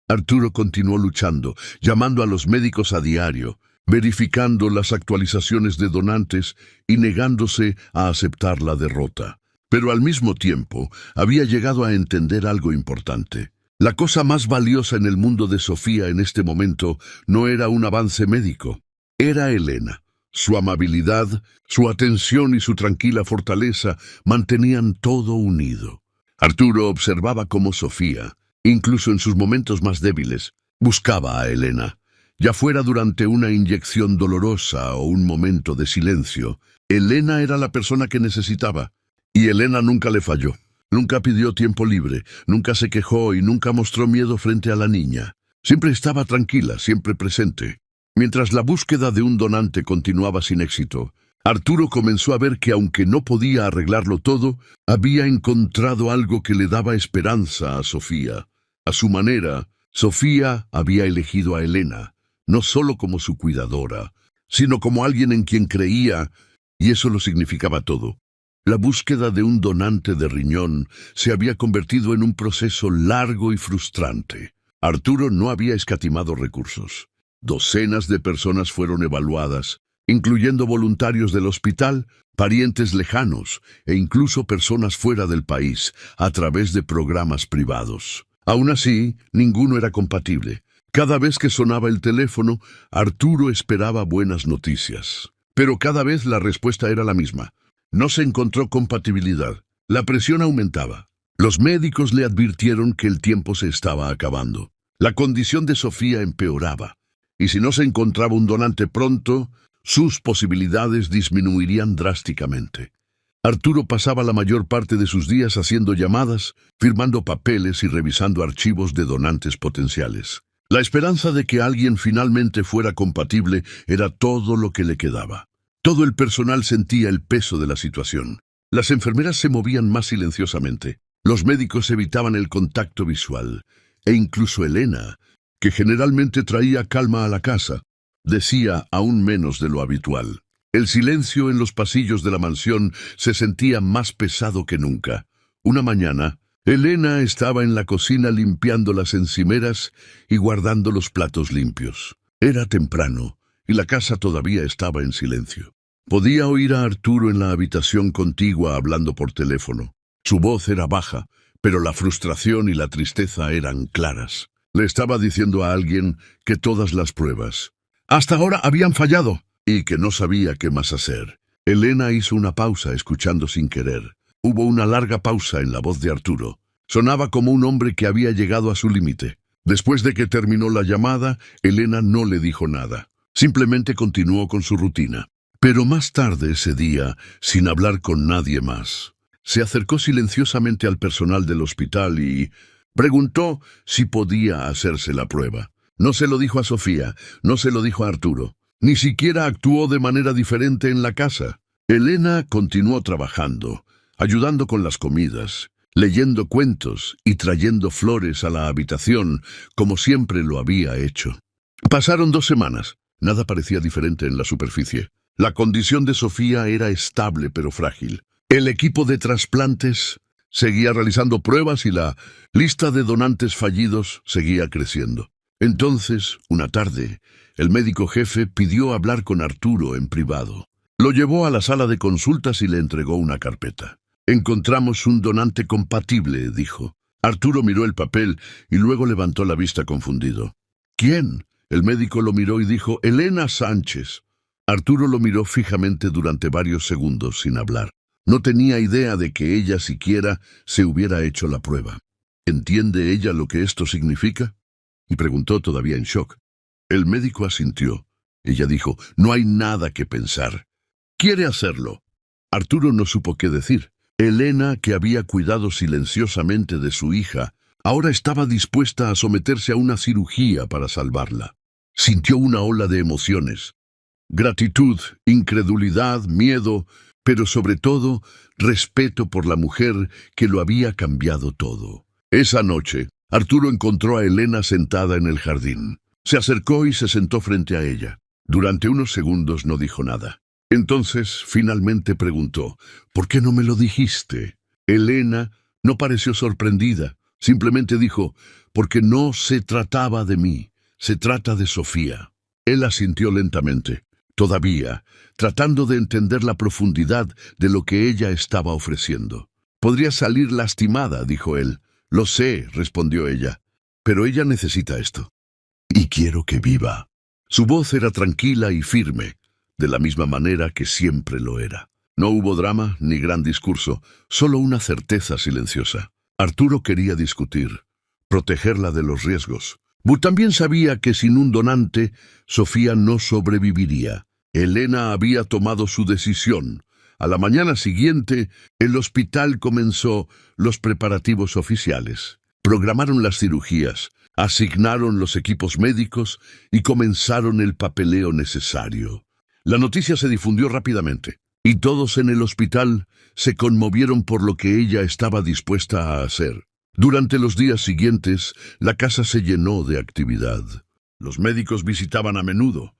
Arturo continuó luchando, llamando a los médicos a diario, verificando las actualizaciones de donantes y negándose a aceptar la derrota. Pero al mismo tiempo, había llegado a entender algo importante. La cosa más valiosa en el mundo de Sofía en este momento no era un avance médico, era Elena. Su amabilidad, su atención y su tranquila fortaleza mantenían todo unido. Arturo observaba cómo Sofía, incluso en sus momentos más débiles, buscaba a Elena. Ya fuera durante una inyección dolorosa o un momento de silencio, Elena era la persona que necesitaba. Y Elena nunca le falló. Nunca pidió tiempo libre, nunca se quejó y nunca mostró miedo frente a la niña. Siempre estaba tranquila, siempre presente. Mientras la búsqueda de un donante continuaba sin éxito, Arturo comenzó a ver que aunque no podía arreglarlo todo, había encontrado algo que le daba esperanza a Sofía. A su manera, Sofía había elegido a Elena, no solo como su cuidadora, sino como alguien en quien creía, y eso lo significaba todo. La búsqueda de un donante de riñón se había convertido en un proceso largo y frustrante. Arturo no había escatimado recursos. Docenas de personas fueron evaluadas, incluyendo voluntarios del hospital, parientes lejanos e incluso personas fuera del país, a través de programas privados. Aún así, ninguno era compatible. Cada vez que sonaba el teléfono, Arturo esperaba buenas noticias. Pero cada vez la respuesta era la misma. No se encontró compatibilidad. La presión aumentaba. Los médicos le advirtieron que el tiempo se estaba acabando. La condición de Sofía empeoraba. Y si no se encontraba un donante pronto, sus posibilidades disminuirían drásticamente. Arturo pasaba la mayor parte de sus días haciendo llamadas, firmando papeles y revisando archivos de donantes potenciales. La esperanza de que alguien finalmente fuera compatible era todo lo que le quedaba. Todo el personal sentía el peso de la situación. Las enfermeras se movían más silenciosamente. Los médicos evitaban el contacto visual. E incluso Elena, que generalmente traía calma a la casa, decía aún menos de lo habitual. El silencio en los pasillos de la mansión se sentía más pesado que nunca. Una mañana, Elena estaba en la cocina limpiando las encimeras y guardando los platos limpios. Era temprano y la casa todavía estaba en silencio. Podía oír a Arturo en la habitación contigua hablando por teléfono. Su voz era baja, pero la frustración y la tristeza eran claras. Le estaba diciendo a alguien que todas las pruebas, hasta ahora, habían fallado, y que no sabía qué más hacer. Elena hizo una pausa escuchando sin querer. Hubo una larga pausa en la voz de Arturo. Sonaba como un hombre que había llegado a su límite. Después de que terminó la llamada, Elena no le dijo nada. Simplemente continuó con su rutina. Pero más tarde ese día, sin hablar con nadie más, se acercó silenciosamente al personal del hospital y preguntó si podía hacerse la prueba. No se lo dijo a Sofía, no se lo dijo a Arturo. Ni siquiera actuó de manera diferente en la casa. Elena continuó trabajando, ayudando con las comidas, leyendo cuentos y trayendo flores a la habitación, como siempre lo había hecho. Pasaron 2 semanas. Nada parecía diferente en la superficie. La condición de Sofía era estable pero frágil. El equipo de trasplantes seguía realizando pruebas y la lista de donantes fallidos seguía creciendo. Entonces, una tarde, el médico jefe pidió hablar con Arturo en privado. Lo llevó a la sala de consultas y le entregó una carpeta. «Encontramos un donante compatible», dijo. Arturo miró el papel y luego levantó la vista confundido. «¿Quién?». El médico lo miró y dijo: «Elena Sánchez». Arturo lo miró fijamente durante varios segundos sin hablar. No tenía idea de que ella siquiera se hubiera hecho la prueba. ¿Entiende ella lo que esto significa?, y preguntó todavía en shock. El médico asintió. Ella dijo: «No hay nada que pensar. ¿Quiere hacerlo?». Arturo no supo qué decir. Elena, que había cuidado silenciosamente de su hija, ahora estaba dispuesta a someterse a una cirugía para salvarla. Sintió una ola de emociones. Gratitud, incredulidad, miedo, pero sobre todo, respeto por la mujer que lo había cambiado todo. Esa noche, Arturo encontró a Elena sentada en el jardín. Se acercó y se sentó frente a ella. Durante unos segundos no dijo nada. Entonces, finalmente preguntó: «¿Por qué no me lo dijiste?». Elena no pareció sorprendida. Simplemente dijo: «Porque no se trataba de mí, se trata de Sofía». Él asintió lentamente, todavía, tratando de entender la profundidad de lo que ella estaba ofreciendo. «Podría salir lastimada», dijo él. «Lo sé», respondió ella, «pero ella necesita esto. Y quiero que viva». Su voz era tranquila y firme, de la misma manera que siempre lo era. No hubo drama ni gran discurso, solo una certeza silenciosa. Arturo quería discutir, protegerla de los riesgos. But también sabía que sin un donante, Sofía no sobreviviría. Elena había tomado su decisión. A la mañana siguiente, el hospital comenzó los preparativos oficiales. Programaron las cirugías, asignaron los equipos médicos y comenzaron el papeleo necesario. La noticia se difundió rápidamente, y todos en el hospital se conmovieron por lo que ella estaba dispuesta a hacer. Durante los días siguientes, la casa se llenó de actividad. Los médicos visitaban a menudo,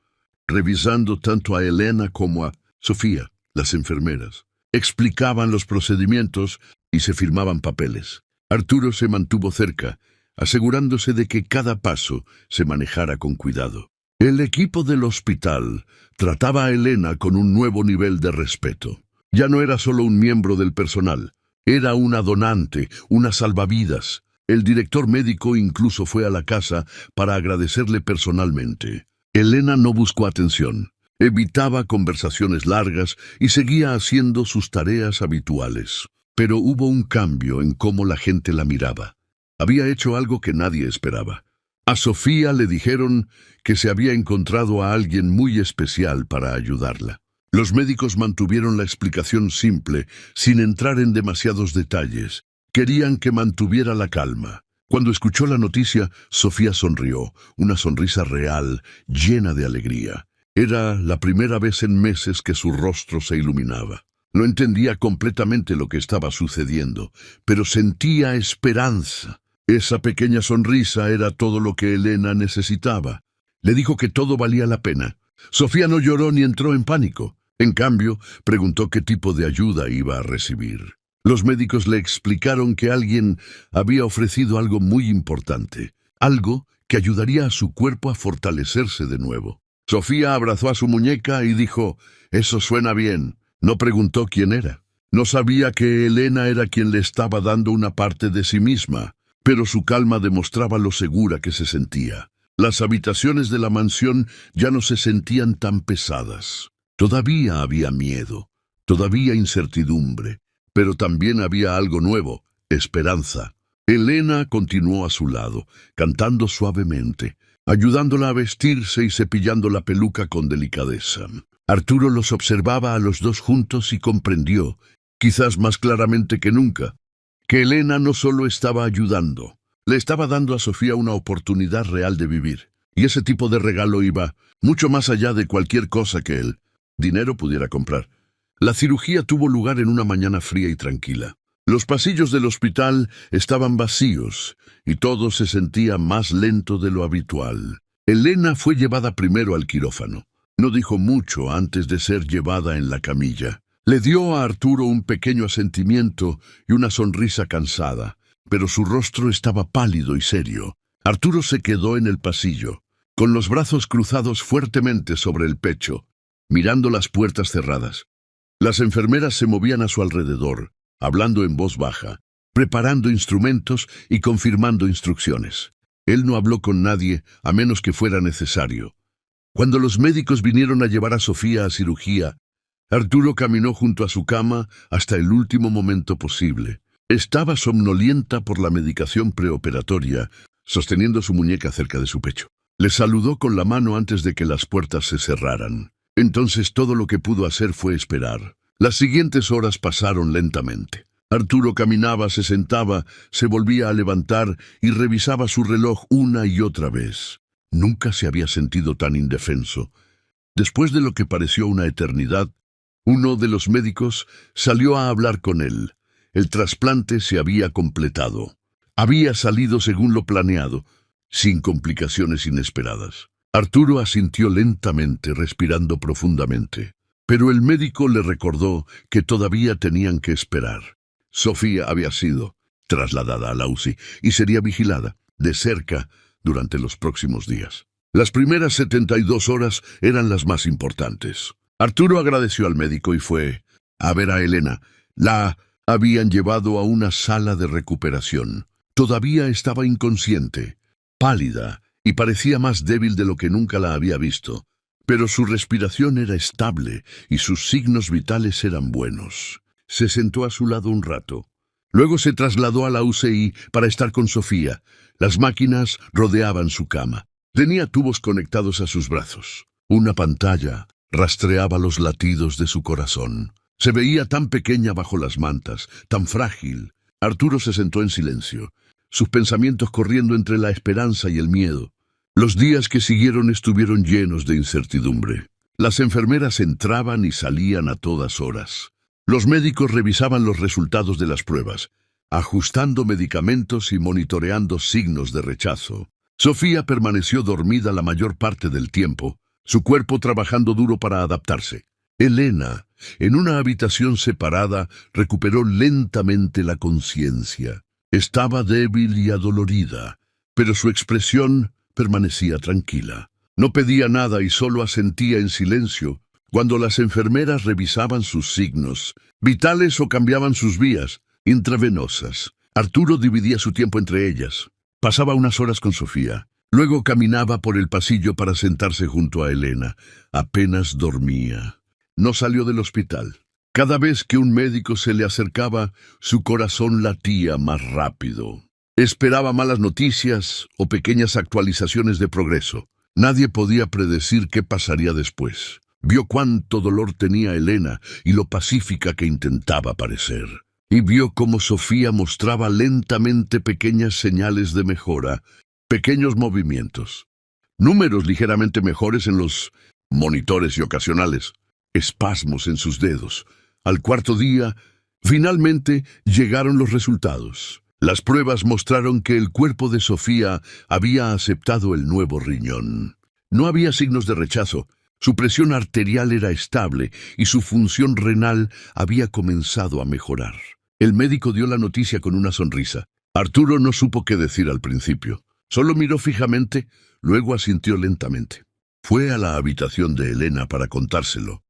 revisando tanto a Elena como a Sofía. Las enfermeras explicaban los procedimientos y se firmaban papeles. Arturo se mantuvo cerca, asegurándose de que cada paso se manejara con cuidado. El equipo del hospital trataba a Elena con un nuevo nivel de respeto. Ya no era solo un miembro del personal, era una donante, una salvavidas. El director médico incluso fue a la casa para agradecerle personalmente. Elena no buscó atención, evitaba conversaciones largas y seguía haciendo sus tareas habituales. Pero hubo un cambio en cómo la gente la miraba. Había hecho algo que nadie esperaba. A Sofía le dijeron que se había encontrado a alguien muy especial para ayudarla. Los médicos mantuvieron la explicación simple, sin entrar en demasiados detalles. Querían que mantuviera la calma. Cuando escuchó la noticia, Sofía sonrió, una sonrisa real, llena de alegría. Era la primera vez en meses que su rostro se iluminaba. No entendía completamente lo que estaba sucediendo, pero sentía esperanza. Esa pequeña sonrisa era todo lo que Elena necesitaba. Le dijo que todo valía la pena. Sofía no lloró ni entró en pánico. En cambio, preguntó qué tipo de ayuda iba a recibir. Los médicos le explicaron que alguien había ofrecido algo muy importante, algo que ayudaría a su cuerpo a fortalecerse de nuevo. Sofía abrazó a su muñeca y dijo: «Eso suena bien». No preguntó quién era. No sabía que Elena era quien le estaba dando una parte de sí misma, pero su calma demostraba lo segura que se sentía. Las habitaciones de la mansión ya no se sentían tan pesadas. Todavía había miedo, todavía incertidumbre, pero también había algo nuevo, esperanza. Elena continuó a su lado, cantando suavemente, ayudándola a vestirse y cepillando la peluca con delicadeza. Arturo los observaba a los dos juntos y comprendió, quizás más claramente que nunca, que Elena no solo estaba ayudando, le estaba dando a Sofía una oportunidad real de vivir. Y ese tipo de regalo iba mucho más allá de cualquier cosa que el dinero pudiera comprar. La cirugía tuvo lugar en una mañana fría y tranquila. Los pasillos del hospital estaban vacíos y todo se sentía más lento de lo habitual. Elena fue llevada primero al quirófano. No dijo mucho antes de ser llevada en la camilla. Le dio a Arturo un pequeño asentimiento y una sonrisa cansada, pero su rostro estaba pálido y serio. Arturo se quedó en el pasillo, con los brazos cruzados fuertemente sobre el pecho, mirando las puertas cerradas. Las enfermeras se movían a su alrededor, hablando en voz baja, preparando instrumentos y confirmando instrucciones. Él no habló con nadie, a menos que fuera necesario. Cuando los médicos vinieron a llevar a Sofía a cirugía, Arturo caminó junto a su cama hasta el último momento posible. Estaba somnolienta por la medicación preoperatoria, sosteniendo su muñeca cerca de su pecho. Le saludó con la mano antes de que las puertas se cerraran. Entonces todo lo que pudo hacer fue esperar. Las siguientes horas pasaron lentamente. Arturo caminaba, se sentaba, se volvía a levantar y revisaba su reloj una y otra vez. Nunca se había sentido tan indefenso. Después de lo que pareció una eternidad, uno de los médicos salió a hablar con él. El trasplante se había completado. Había salido según lo planeado, sin complicaciones inesperadas. Arturo asintió lentamente, respirando profundamente. Pero el médico le recordó que todavía tenían que esperar. Sofía había sido trasladada a la UCI y sería vigilada de cerca durante los próximos días. Las primeras 72 horas eran las más importantes. Arturo agradeció al médico y fue a ver a Elena. La habían llevado a una sala de recuperación. Todavía estaba inconsciente, pálida, y parecía más débil de lo que nunca la había visto. Pero su respiración era estable y sus signos vitales eran buenos. Se sentó a su lado un rato. Luego se trasladó a la UCI para estar con Sofía. Las máquinas rodeaban su cama. Tenía tubos conectados a sus brazos. Una pantalla rastreaba los latidos de su corazón. Se veía tan pequeña bajo las mantas, tan frágil. Arturo se sentó en silencio, sus pensamientos corriendo entre la esperanza y el miedo. Los días que siguieron estuvieron llenos de incertidumbre. Las enfermeras entraban y salían a todas horas. Los médicos revisaban los resultados de las pruebas, ajustando medicamentos y monitoreando signos de rechazo. Sofía permaneció dormida la mayor parte del tiempo, su cuerpo trabajando duro para adaptarse. Elena, en una habitación separada, recuperó lentamente la conciencia. Estaba débil y adolorida, pero su expresión permanecía tranquila. No pedía nada y solo asentía en silencio cuando las enfermeras revisaban sus signos vitales o cambiaban sus vías intravenosas. Arturo dividía su tiempo entre ellas. Pasaba unas horas con Sofía. Luego caminaba por el pasillo para sentarse junto a Elena. Apenas dormía. No salió del hospital. Cada vez que un médico se le acercaba, su corazón latía más rápido. Esperaba malas noticias o pequeñas actualizaciones de progreso. Nadie podía predecir qué pasaría después. Vio cuánto dolor tenía Elena y lo pacífica que intentaba parecer. Y vio cómo Sofía mostraba lentamente pequeñas señales de mejora, pequeños movimientos, números ligeramente mejores en los monitores y ocasionales, espasmos en sus dedos. Al cuarto día, finalmente llegaron los resultados. Las pruebas mostraron que el cuerpo de Sofía había aceptado el nuevo riñón. No había signos de rechazo. Su presión arterial era estable y su función renal había comenzado a mejorar. El médico dio la noticia con una sonrisa. Arturo no supo qué decir al principio. Solo miró fijamente, luego asintió lentamente. Fue a la habitación de Elena para contárselo.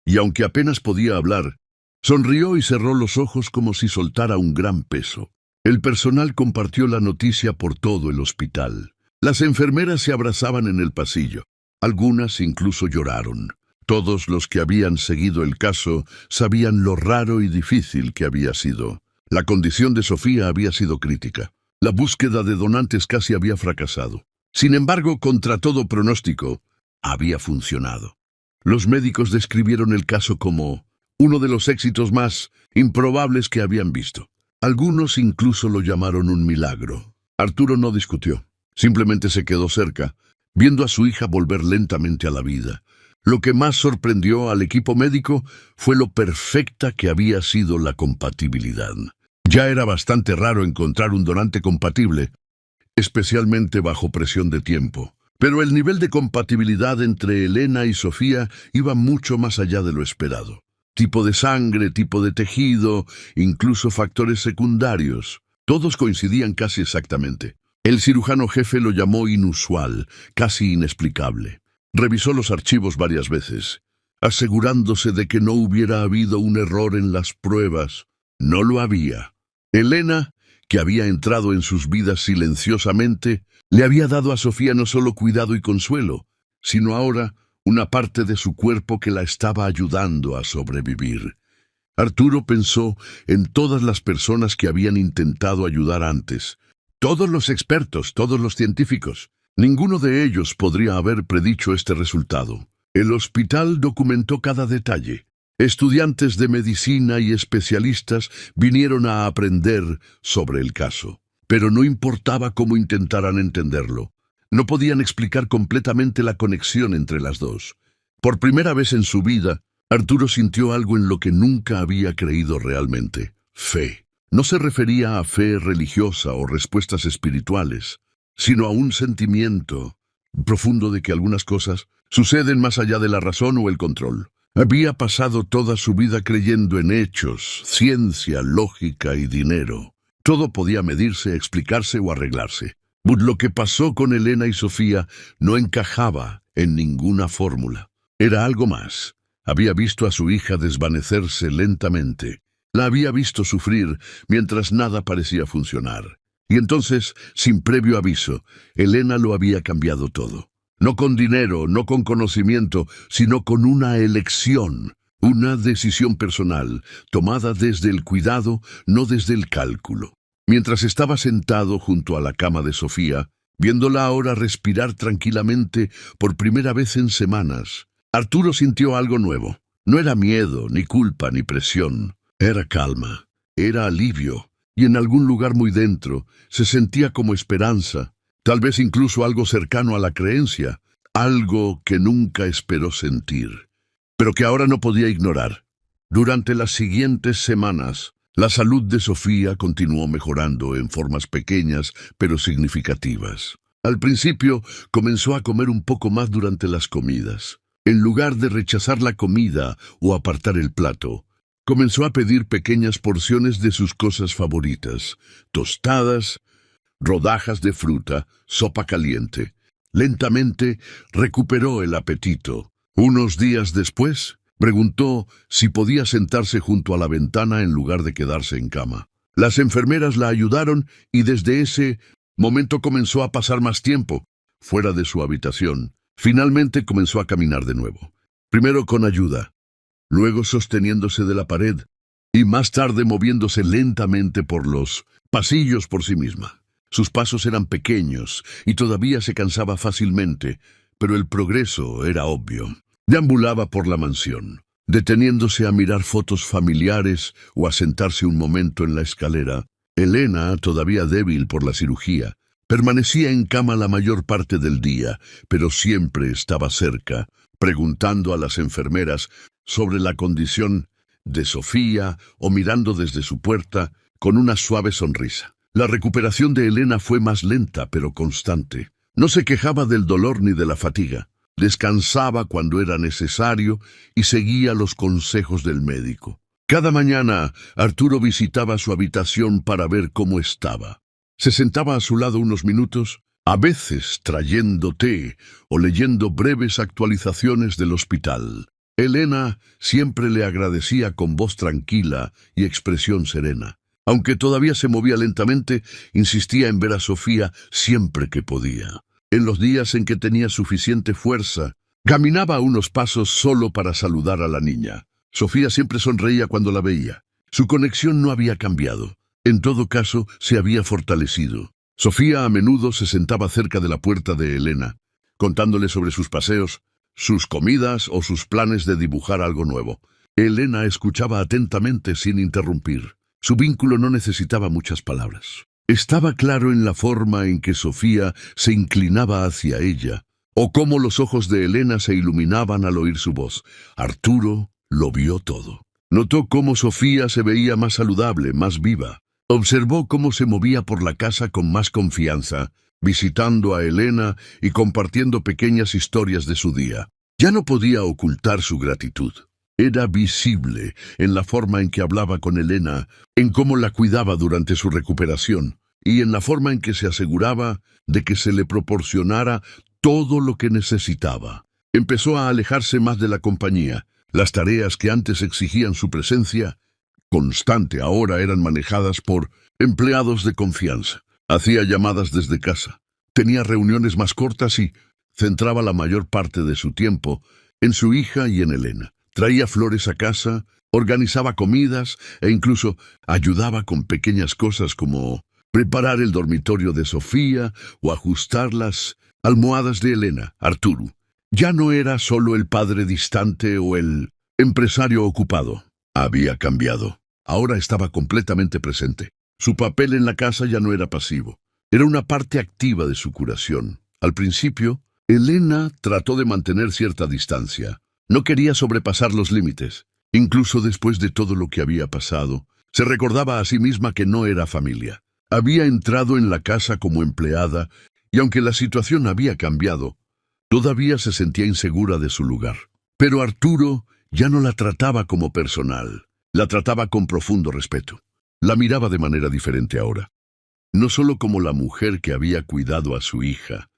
Y aunque apenas podía hablar, sonrió y cerró los ojos como si soltara un gran peso. El personal compartió la noticia por todo el hospital. Las enfermeras se abrazaban en el pasillo. Algunas incluso lloraron. Todos los que habían seguido el caso sabían lo raro y difícil que había sido. La condición de Sofía había sido crítica. La búsqueda de donantes casi había fracasado. Sin embargo, contra todo pronóstico, había funcionado. Los médicos describieron el caso como uno de los éxitos más improbables que habían visto. Algunos incluso lo llamaron un milagro. Arturo no discutió. Simplemente se quedó cerca, viendo a su hija volver lentamente a la vida. Lo que más sorprendió al equipo médico fue lo perfecta que había sido la compatibilidad. Ya era bastante raro encontrar un donante compatible, especialmente bajo presión de tiempo. Pero el nivel de compatibilidad entre Elena y Sofía iba mucho más allá de lo esperado. Tipo de sangre, tipo de tejido, incluso factores secundarios. Todos coincidían casi exactamente. El cirujano jefe lo llamó inusual, casi inexplicable. Revisó los archivos varias veces, asegurándose de que no hubiera habido un error en las pruebas. No lo había. Elena, que había entrado en sus vidas silenciosamente, le había dado a Sofía no solo cuidado y consuelo, sino ahora una parte de su cuerpo que la estaba ayudando a sobrevivir. Arturo pensó en todas las personas que habían intentado ayudar antes. Todos los expertos, todos los científicos. Ninguno de ellos podría haber predicho este resultado. El hospital documentó cada detalle. Estudiantes de medicina y especialistas vinieron a aprender sobre el caso. Pero no importaba cómo intentaran entenderlo. No podían explicar completamente la conexión entre las dos. Por primera vez en su vida, Arturo sintió algo en lo que nunca había creído realmente: fe. No se refería a fe religiosa o respuestas espirituales, sino a un sentimiento profundo de que algunas cosas suceden más allá de la razón o el control. Había pasado toda su vida creyendo en hechos, ciencia, lógica y dinero. Todo podía medirse, explicarse o arreglarse. Lo que pasó con Elena y Sofía no encajaba en ninguna fórmula. Era algo más. Había visto a su hija desvanecerse lentamente. La había visto sufrir mientras nada parecía funcionar. Y entonces, sin previo aviso, Elena lo había cambiado todo. No con dinero, no con conocimiento, sino con una elección, una decisión personal, tomada desde el cuidado, no desde el cálculo. Mientras estaba sentado junto a la cama de Sofía, viéndola ahora respirar tranquilamente por primera vez en semanas, Arturo sintió algo nuevo. No era miedo, ni culpa, ni presión. Era calma, era alivio, y en algún lugar muy dentro se sentía como esperanza, tal vez incluso algo cercano a la creencia, algo que nunca esperó sentir, pero que ahora no podía ignorar. Durante las siguientes semanas, la salud de Sofía continuó mejorando en formas pequeñas pero significativas. Al principio, comenzó a comer un poco más durante las comidas. En lugar de rechazar la comida o apartar el plato, comenzó a pedir pequeñas porciones de sus cosas favoritas: tostadas, rodajas de fruta, sopa caliente. Lentamente recuperó el apetito. Unos días después, preguntó si podía sentarse junto a la ventana en lugar de quedarse en cama. Las enfermeras la ayudaron y desde ese momento comenzó a pasar más tiempo fuera de su habitación. Finalmente comenzó a caminar de nuevo. Primero con ayuda, luego sosteniéndose de la pared y más tarde moviéndose lentamente por los pasillos por sí misma. Sus pasos eran pequeños y todavía se cansaba fácilmente, pero el progreso era obvio. Deambulaba por la mansión, deteniéndose a mirar fotos familiares o a sentarse un momento en la escalera. Elena, todavía débil por la cirugía, permanecía en cama la mayor parte del día, pero siempre estaba cerca, preguntando a las enfermeras sobre la condición de Sofía o mirando desde su puerta con una suave sonrisa. La recuperación de Elena fue más lenta pero constante. No se quejaba del dolor ni de la fatiga. Descansaba cuando era necesario y seguía los consejos del médico. Cada mañana, Arturo visitaba su habitación para ver cómo estaba. Se sentaba a su lado unos minutos, a veces trayendo té o leyendo breves actualizaciones del hospital. Elena siempre le agradecía con voz tranquila y expresión serena. Aunque todavía se movía lentamente, insistía en ver a Sofía siempre que podía. En los días en que tenía suficiente fuerza, caminaba unos pasos solo para saludar a la niña. Sofía siempre sonreía cuando la veía. Su conexión no había cambiado. En todo caso, se había fortalecido. Sofía a menudo se sentaba cerca de la puerta de Elena, contándole sobre sus paseos, sus comidas o sus planes de dibujar algo nuevo. Elena escuchaba atentamente sin interrumpir. Su vínculo no necesitaba muchas palabras. Estaba claro en la forma en que Sofía se inclinaba hacia ella, o cómo los ojos de Elena se iluminaban al oír su voz. Arturo lo vio todo. Notó cómo Sofía se veía más saludable, más viva. Observó cómo se movía por la casa con más confianza, visitando a Elena y compartiendo pequeñas historias de su día. Ya no podía ocultar su gratitud. Era visible en la forma en que hablaba con Elena, en cómo la cuidaba durante su recuperación y en la forma en que se aseguraba de que se le proporcionara todo lo que necesitaba. Empezó a alejarse más de la compañía. Las tareas que antes exigían su presencia constante ahora eran manejadas por empleados de confianza. Hacía llamadas desde casa, tenía reuniones más cortas y centraba la mayor parte de su tiempo en su hija y en Elena. Traía flores a casa, organizaba comidas e incluso ayudaba con pequeñas cosas como preparar el dormitorio de Sofía o ajustar las almohadas de Elena. Arturo ya no era solo el padre distante o el empresario ocupado. Había cambiado. Ahora estaba completamente presente. Su papel en la casa ya no era pasivo. Era una parte activa de su curación. Al principio, Elena trató de mantener cierta distancia. No quería sobrepasar los límites. Incluso después de todo lo que había pasado, se recordaba a sí misma que no era familia. Había entrado en la casa como empleada y aunque la situación había cambiado, todavía se sentía insegura de su lugar. Pero Arturo ya no la trataba como personal. La trataba con profundo respeto. La miraba de manera diferente ahora. No solo como la mujer que había cuidado a su hija,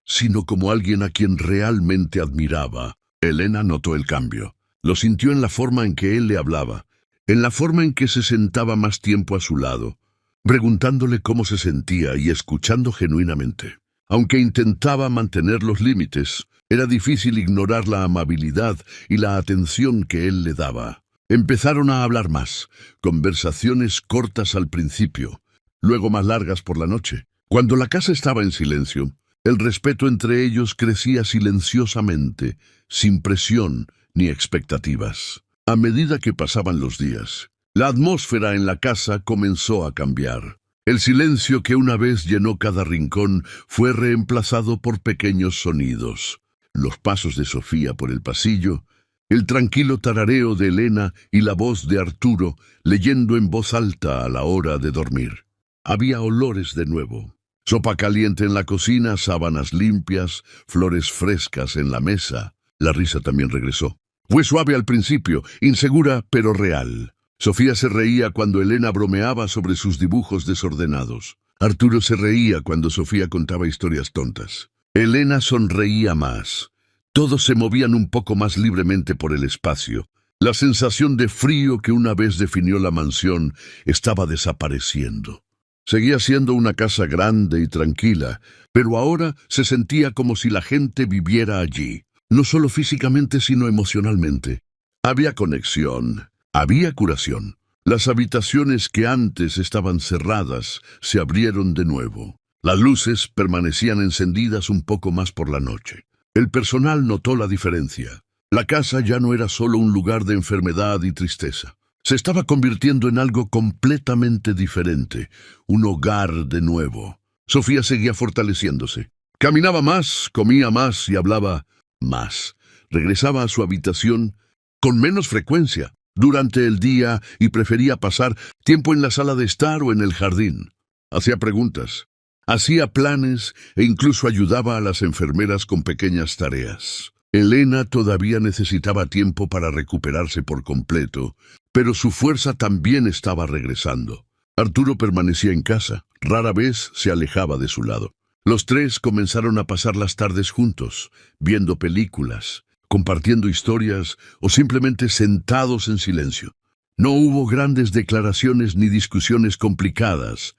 sino como alguien a quien realmente admiraba. Elena notó el cambio. Lo sintió en la forma en que él le hablaba, en la forma en que se sentaba más tiempo a su lado, preguntándole cómo se sentía y escuchando genuinamente. Aunque intentaba mantener los límites, era difícil ignorar la amabilidad y la atención que él le daba. Empezaron a hablar más, conversaciones cortas al principio, luego más largas por la noche. Cuando la casa estaba en silencio, el respeto entre ellos crecía silenciosamente, sin presión ni expectativas. A medida que pasaban los días, la atmósfera en la casa comenzó a cambiar. El silencio que una vez llenó cada rincón fue reemplazado por pequeños sonidos. Los pasos de Sofía por el pasillo, el tranquilo tarareo de Elena y la voz de Arturo leyendo en voz alta a la hora de dormir. Había olores de nuevo. Sopa caliente en la cocina, sábanas limpias, flores frescas en la mesa. La risa también regresó. Fue suave al principio, insegura pero real. Sofía se reía cuando Elena bromeaba sobre sus dibujos desordenados. Arturo se reía cuando Sofía contaba historias tontas. Elena sonreía más. Todos se movían un poco más libremente por el espacio. La sensación de frío que una vez definió la mansión estaba desapareciendo. Seguía siendo una casa grande y tranquila, pero ahora se sentía como si la gente viviera allí, no solo físicamente sino emocionalmente. Había conexión, había curación. Las habitaciones que antes estaban cerradas se abrieron de nuevo. Las luces permanecían encendidas un poco más por la noche. El personal notó la diferencia. La casa ya no era solo un lugar de enfermedad y tristeza. Se estaba convirtiendo en algo completamente diferente, un hogar de nuevo. Sofía seguía fortaleciéndose. Caminaba más, comía más y hablaba más. Regresaba a su habitación con menos frecuencia durante el día y prefería pasar tiempo en la sala de estar o en el jardín. Hacía preguntas, hacía planes e incluso ayudaba a las enfermeras con pequeñas tareas. Elena todavía necesitaba tiempo para recuperarse por completo, pero su fuerza también estaba regresando. Arturo permanecía en casa, rara vez se alejaba de su lado. Los tres comenzaron a pasar las tardes juntos, viendo películas, compartiendo historias o simplemente sentados en silencio. No hubo grandes declaraciones ni discusiones complicadas,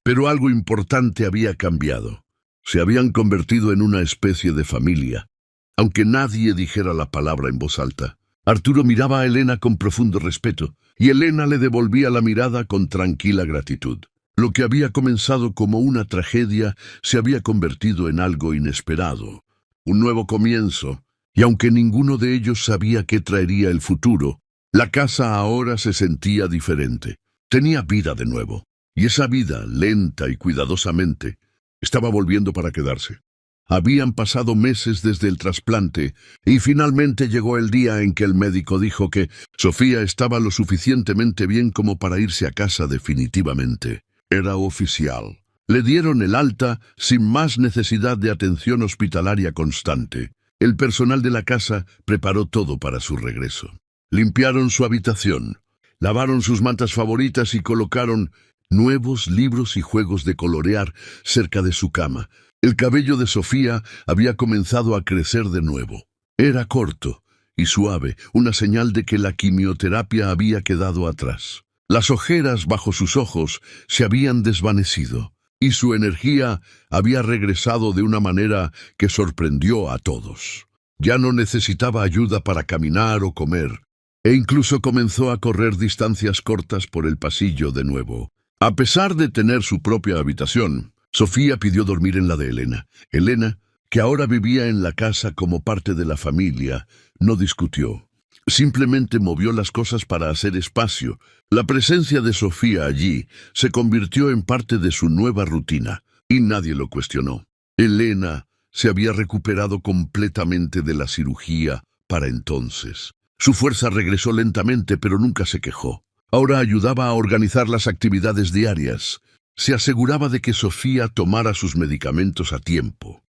pero algo importante había cambiado. Se habían convertido en una especie de familia, aunque nadie dijera la palabra en voz alta. Arturo miraba a Elena con profundo respeto, y Elena le devolvía la mirada con tranquila gratitud. Lo que había comenzado como una tragedia se había convertido en algo inesperado, un nuevo comienzo, y aunque ninguno de ellos sabía qué traería el futuro, la casa ahora se sentía diferente. Tenía vida de nuevo, y esa vida, lenta y cuidadosamente, estaba volviendo para quedarse. Habían pasado meses desde el trasplante, y finalmente llegó el día en que el médico dijo que Sofía estaba lo suficientemente bien como para irse a casa definitivamente. Era oficial. Le dieron el alta sin más necesidad de atención hospitalaria constante. El personal de la casa preparó todo para su regreso. Limpiaron su habitación, lavaron sus mantas favoritas y colocaron nuevos libros y juegos de colorear cerca de su cama. El cabello de Sofía había comenzado a crecer de nuevo. Era corto y suave, una señal de que la quimioterapia había quedado atrás. Las ojeras bajo sus ojos se habían desvanecido, y su energía había regresado de una manera que sorprendió a todos. Ya no necesitaba ayuda para caminar o comer, e incluso comenzó a correr distancias cortas por el pasillo de nuevo. A pesar de tener su propia habitación, Sofía pidió dormir en la de Elena. Elena, que ahora vivía en la casa como parte de la familia, no discutió. Simplemente movió las cosas para hacer espacio. La presencia de Sofía allí se convirtió en parte de su nueva rutina, y nadie lo cuestionó. Elena se había recuperado completamente de la cirugía para entonces. Su fuerza regresó lentamente, pero nunca se quejó. Ahora ayudaba a organizar las actividades diarias. Se aseguraba de que Sofía tomara sus medicamentos a tiempo,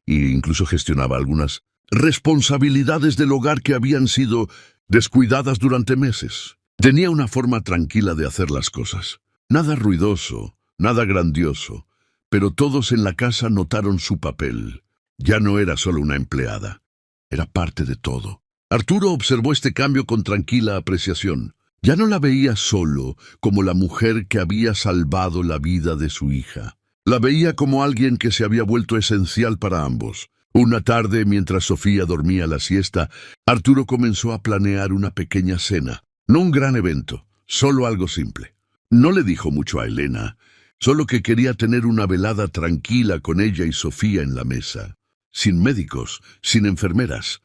e incluso gestionaba algunas responsabilidades del hogar que habían sido descuidadas durante meses. Tenía una forma tranquila de hacer las cosas. Nada ruidoso, nada grandioso, pero todos en la casa notaron su papel. Ya no era solo una empleada, era parte de todo. Arturo observó este cambio con tranquila apreciación. Ya no la veía solo como la mujer que había salvado la vida de su hija. La veía como alguien que se había vuelto esencial para ambos. Una tarde, mientras Sofía dormía la siesta, Arturo comenzó a planear una pequeña cena. No un gran evento, solo algo simple. No le dijo mucho a Elena, solo que quería tener una velada tranquila con ella y Sofía en la mesa. Sin médicos, sin enfermeras,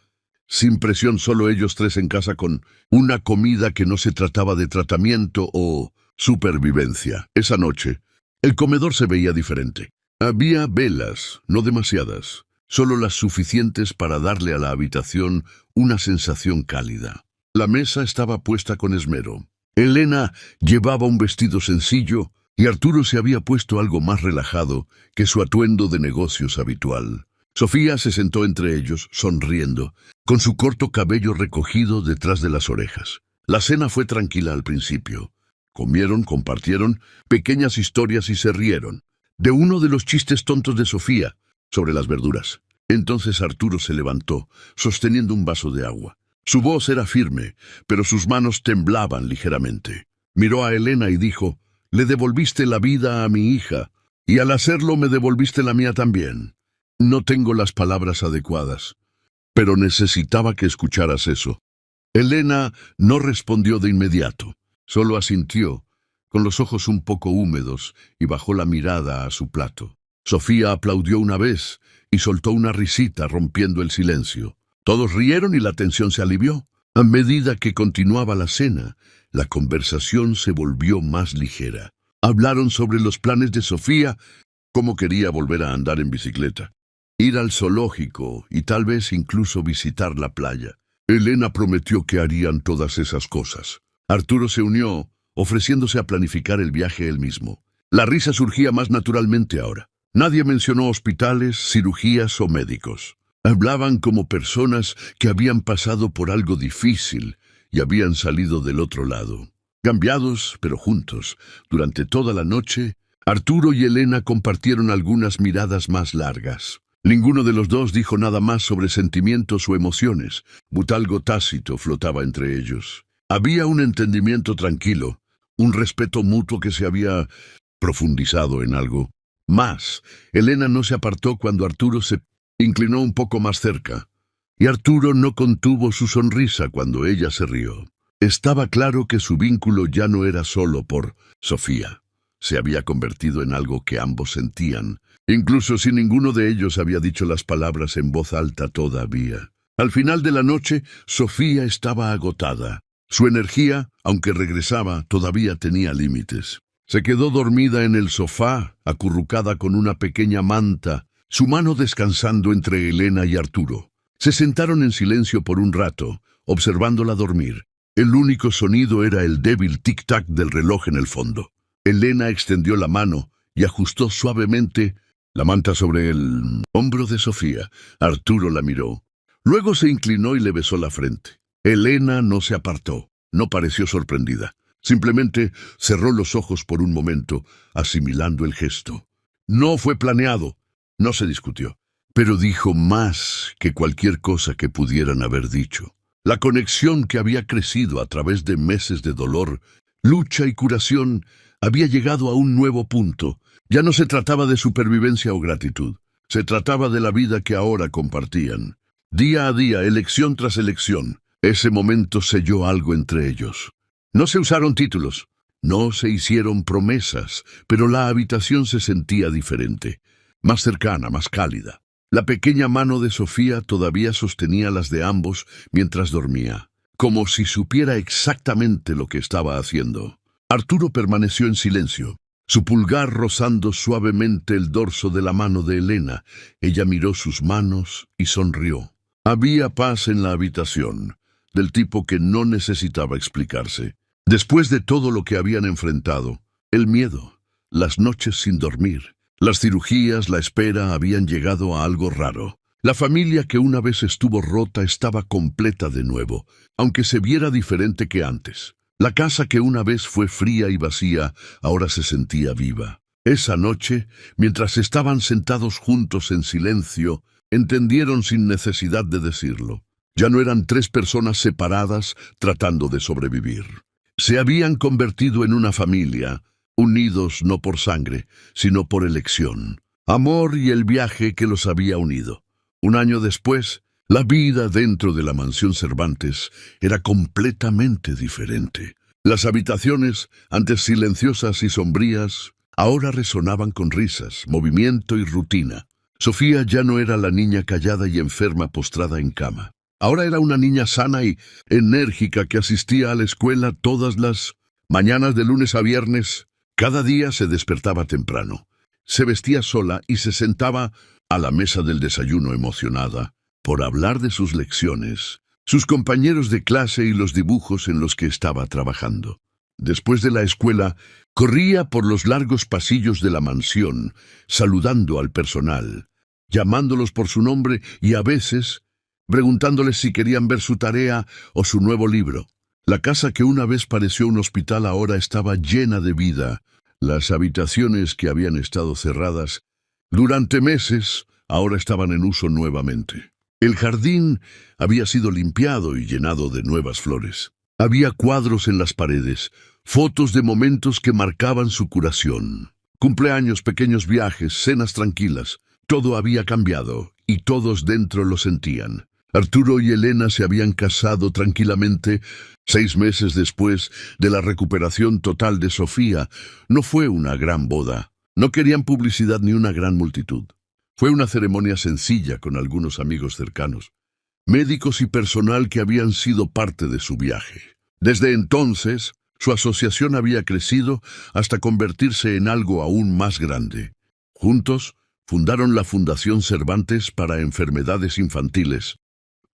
sin presión, solo ellos tres en casa con una comida que no se trataba de tratamiento o supervivencia. Esa noche, el comedor se veía diferente. Había velas, no demasiadas, solo las suficientes para darle a la habitación una sensación cálida. La mesa estaba puesta con esmero. Elena llevaba un vestido sencillo y Arturo se había puesto algo más relajado que su atuendo de negocios habitual. Sofía se sentó entre ellos, sonriendo, con su corto cabello recogido detrás de las orejas. La cena fue tranquila al principio. Comieron, compartieron pequeñas historias y se rieron de uno de los chistes tontos de Sofía sobre las verduras. Entonces Arturo se levantó, sosteniendo un vaso de agua. Su voz era firme, pero sus manos temblaban ligeramente. Miró a Elena y dijo: «Le devolviste la vida a mi hija, y al hacerlo me devolviste la mía también». No tengo las palabras adecuadas, pero necesitaba que escucharas eso. Elena no respondió de inmediato, solo asintió, con los ojos un poco húmedos, y bajó la mirada a su plato. Sofía aplaudió una vez y soltó una risita rompiendo el silencio. Todos rieron y la tensión se alivió. A medida que continuaba la cena, la conversación se volvió más ligera. Hablaron sobre los planes de Sofía, cómo quería volver a andar en bicicleta, ir al zoológico y tal vez incluso visitar la playa. Elena prometió que harían todas esas cosas. Arturo se unió, ofreciéndose a planificar el viaje él mismo. La risa surgía más naturalmente ahora. Nadie mencionó hospitales, cirugías o médicos. Hablaban como personas que habían pasado por algo difícil y habían salido del otro lado. Cambiados, pero juntos, durante toda la noche, Arturo y Elena compartieron algunas miradas más largas. Ninguno de los dos dijo nada más sobre sentimientos o emociones. Algo tácito flotaba entre ellos. Había un entendimiento tranquilo, un respeto mutuo que se había profundizado en algo más. Elena no se apartó cuando Arturo se inclinó un poco más cerca, y Arturo no contuvo su sonrisa cuando ella se rió. Estaba claro que su vínculo ya no era solo por Sofía. se había convertido en algo que ambos sentían, incluso si ninguno de ellos había dicho las palabras en voz alta todavía. Al final de la noche, Sofía estaba agotada. Su energía, aunque regresaba, todavía tenía límites. Se quedó dormida en el sofá, acurrucada con una pequeña manta, su mano descansando entre Elena y Arturo. Se sentaron en silencio por un rato, observándola dormir. El único sonido era el débil tic-tac del reloj en el fondo. Elena extendió la mano y ajustó suavemente la manta sobre el hombro de Sofía. Arturo la miró. Luego se inclinó y le besó la frente. Elena no se apartó, no pareció sorprendida. Simplemente cerró los ojos por un momento, asimilando el gesto. No fue planeado, no se discutió, pero dijo más que cualquier cosa que pudieran haber dicho. La conexión que había crecido a través de meses de dolor, lucha y curación había llegado a un nuevo punto. Ya no se trataba de supervivencia o gratitud, se trataba de la vida que ahora compartían. Día a día, elección tras elección, ese momento selló algo entre ellos. No se usaron títulos, no se hicieron promesas, pero la habitación se sentía diferente, más cercana, más cálida. La pequeña mano de Sofía todavía sostenía las de ambos mientras dormía, como si supiera exactamente lo que estaba haciendo. Arturo permaneció en silencio, su pulgar rozando suavemente el dorso de la mano de Elena. Ella miró sus manos y sonrió. Había paz en la habitación, del tipo que no necesitaba explicarse. Después de todo lo que habían enfrentado, el miedo, las noches sin dormir, las cirugías, la espera, habían llegado a algo raro. La familia que una vez estuvo rota estaba completa de nuevo, aunque se viera diferente que antes. La casa que una vez fue fría y vacía, ahora se sentía viva. Esa noche, mientras estaban sentados juntos en silencio, entendieron sin necesidad de decirlo. Ya no eran tres personas separadas tratando de sobrevivir. Se habían convertido en una familia, unidos no por sangre, sino por elección. Amor y el viaje que los había unido. Un año después, la vida dentro de la mansión Cervantes era completamente diferente. Las habitaciones, antes silenciosas y sombrías, ahora resonaban con risas, movimiento y rutina. Sofía ya no era la niña callada y enferma postrada en cama. Ahora era una niña sana y enérgica que asistía a la escuela todas las mañanas de lunes a viernes. Cada día se despertaba temprano. Se vestía sola y se sentaba a la mesa del desayuno emocionada por hablar de sus lecciones, sus compañeros de clase y los dibujos en los que estaba trabajando. Después de la escuela, corría por los largos pasillos de la mansión, saludando al personal, llamándolos por su nombre y a veces preguntándoles si querían ver su tarea o su nuevo libro. La casa que una vez pareció un hospital ahora estaba llena de vida. Las habitaciones que habían estado cerradas durante meses ahora estaban en uso nuevamente. El jardín había sido limpiado y llenado de nuevas flores. Había cuadros en las paredes, fotos de momentos que marcaban su curación. Cumpleaños, pequeños viajes, cenas tranquilas. Todo había cambiado y todos dentro lo sentían. Arturo y Elena se habían casado tranquilamente 6 meses después de la recuperación total de Sofía. No fue una gran boda. No querían publicidad ni una gran multitud. Fue una ceremonia sencilla con algunos amigos cercanos, médicos y personal que habían sido parte de su viaje. Desde entonces, su asociación había crecido hasta convertirse en algo aún más grande. Juntos, fundaron la Fundación Cervantes para Enfermedades Infantiles,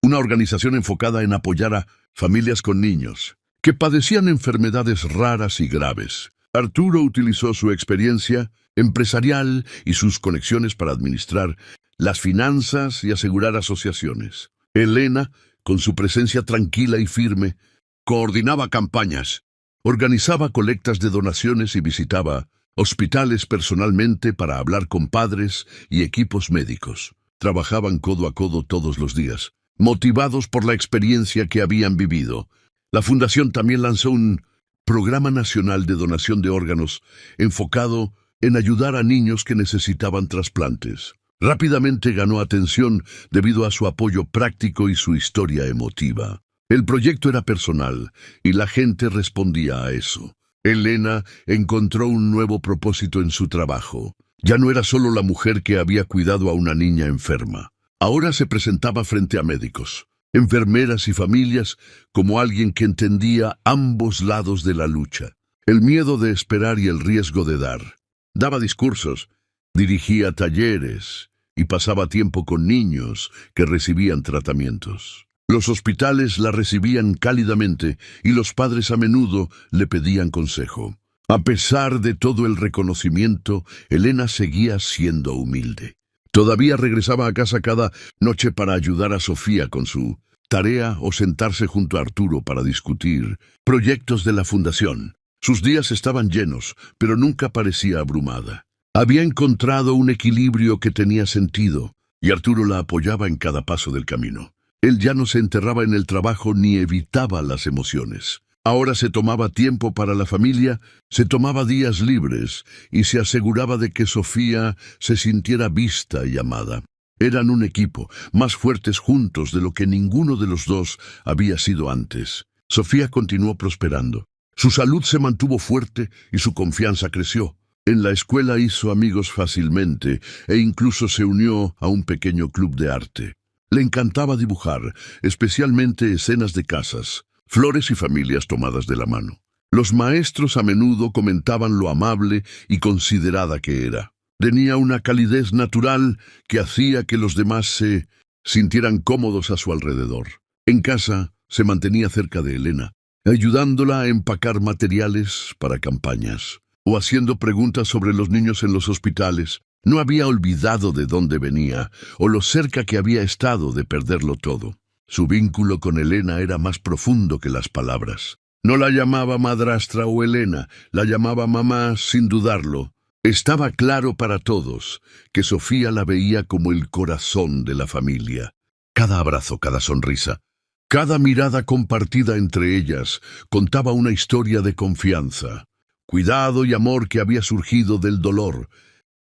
una organización enfocada en apoyar a familias con niños que padecían enfermedades raras y graves. Arturo utilizó su experiencia empresarial y sus conexiones para administrar las finanzas y asegurar asociaciones. Elena, con su presencia tranquila y firme, coordinaba campañas, organizaba colectas de donaciones y visitaba hospitales personalmente para hablar con padres y equipos médicos. Trabajaban codo a codo todos los días, motivados por la experiencia que habían vivido. La Fundación también lanzó un programa nacional de donación de órganos enfocado en ayudar a niños que necesitaban trasplantes. Rápidamente ganó atención debido a su apoyo práctico y su historia emotiva. El proyecto era personal y la gente respondía a eso. Elena encontró un nuevo propósito en su trabajo. Ya no era solo la mujer que había cuidado a una niña enferma. Ahora se presentaba frente a médicos, enfermeras y familias como alguien que entendía ambos lados de la lucha. El miedo de esperar y el riesgo de dar. Daba discursos, dirigía talleres y pasaba tiempo con niños que recibían tratamientos. Los hospitales la recibían cálidamente y los padres a menudo le pedían consejo. A pesar de todo el reconocimiento, Elena seguía siendo humilde. Todavía regresaba a casa cada noche para ayudar a Sofía con su tarea o sentarse junto a Arturo para discutir proyectos de la fundación. Sus días estaban llenos, pero nunca parecía abrumada. Había encontrado un equilibrio que tenía sentido, y Arturo la apoyaba en cada paso del camino. Él ya no se enterraba en el trabajo ni evitaba las emociones. Ahora se tomaba tiempo para la familia, se tomaba días libres y se aseguraba de que Sofía se sintiera vista y amada. Eran un equipo, más fuertes juntos de lo que ninguno de los dos había sido antes. Sofía continuó prosperando. Su salud se mantuvo fuerte y su confianza creció. En la escuela hizo amigos fácilmente e incluso se unió a un pequeño club de arte. Le encantaba dibujar, especialmente escenas de casas, flores y familias tomadas de la mano. Los maestros a menudo comentaban lo amable y considerada que era. Tenía una calidez natural que hacía que los demás se sintieran cómodos a su alrededor. En casa se mantenía cerca de Elena, ayudándola a empacar materiales para campañas o haciendo preguntas sobre los niños en los hospitales. No había olvidado de dónde venía o lo cerca que había estado de perderlo todo. Su vínculo con Elena era más profundo que las palabras. No la llamaba madrastra o Elena, la llamaba mamá sin dudarlo. Estaba claro para todos que Sofía la veía como el corazón de la familia. Cada abrazo, cada sonrisa, cada mirada compartida entre ellas contaba una historia de confianza, cuidado y amor que había surgido del dolor,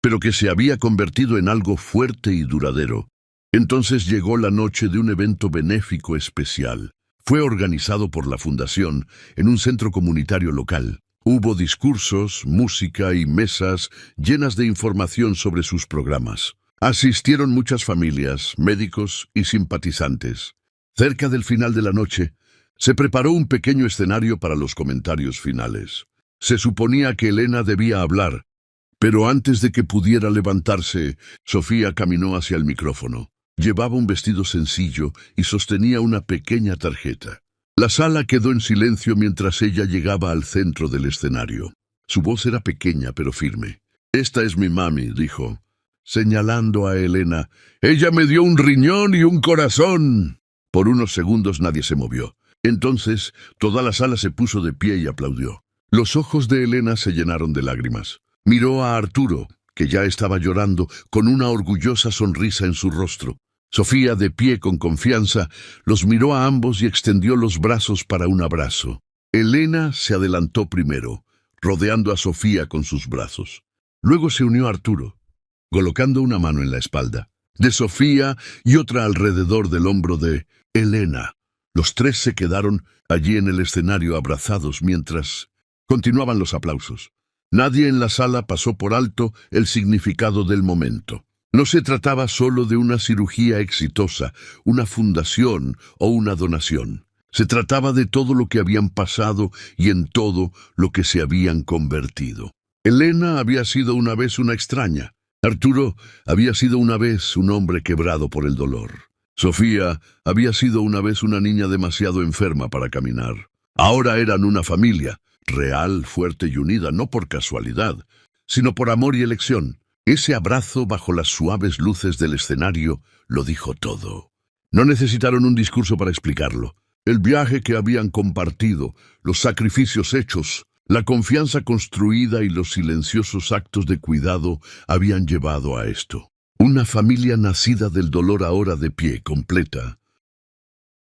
pero que se había convertido en algo fuerte y duradero. Entonces llegó la noche de un evento benéfico especial. Fue organizado por la Fundación en un centro comunitario local. Hubo discursos, música y mesas llenas de información sobre sus programas. Asistieron muchas familias, médicos y simpatizantes. Cerca del final de la noche, se preparó un pequeño escenario para los comentarios finales. Se suponía que Elena debía hablar, pero antes de que pudiera levantarse, Sofía caminó hacia el micrófono. Llevaba un vestido sencillo y sostenía una pequeña tarjeta. La sala quedó en silencio mientras ella llegaba al centro del escenario. Su voz era pequeña pero firme. «Esta es mi mami», dijo, señalando a Elena. «Ella me dio un riñón y un corazón». Por unos segundos nadie se movió. Entonces toda la sala se puso de pie y aplaudió. Los ojos de Elena se llenaron de lágrimas. Miró a Arturo, que ya estaba llorando, con una orgullosa sonrisa en su rostro. Sofía, de pie con confianza, los miró a ambos y extendió los brazos para un abrazo. Elena se adelantó primero, rodeando a Sofía con sus brazos. Luego se unió a Arturo, colocando una mano en la espalda de Sofía y otra alrededor del hombro de Elena. Los tres se quedaron allí en el escenario abrazados mientras continuaban los aplausos. Nadie en la sala pasó por alto el significado del momento. No se trataba solo de una cirugía exitosa, una fundación o una donación. Se trataba de todo lo que habían pasado y en todo lo que se habían convertido. Elena había sido una vez una extraña. Arturo había sido una vez un hombre quebrado por el dolor. Sofía había sido una vez una niña demasiado enferma para caminar. Ahora eran una familia, real, fuerte y unida, no por casualidad, sino por amor y elección. Ese abrazo bajo las suaves luces del escenario lo dijo todo. No necesitaron un discurso para explicarlo. El viaje que habían compartido, los sacrificios hechos, la confianza construida y los silenciosos actos de cuidado habían llevado a esto. Una familia nacida del dolor ahora de pie, completa,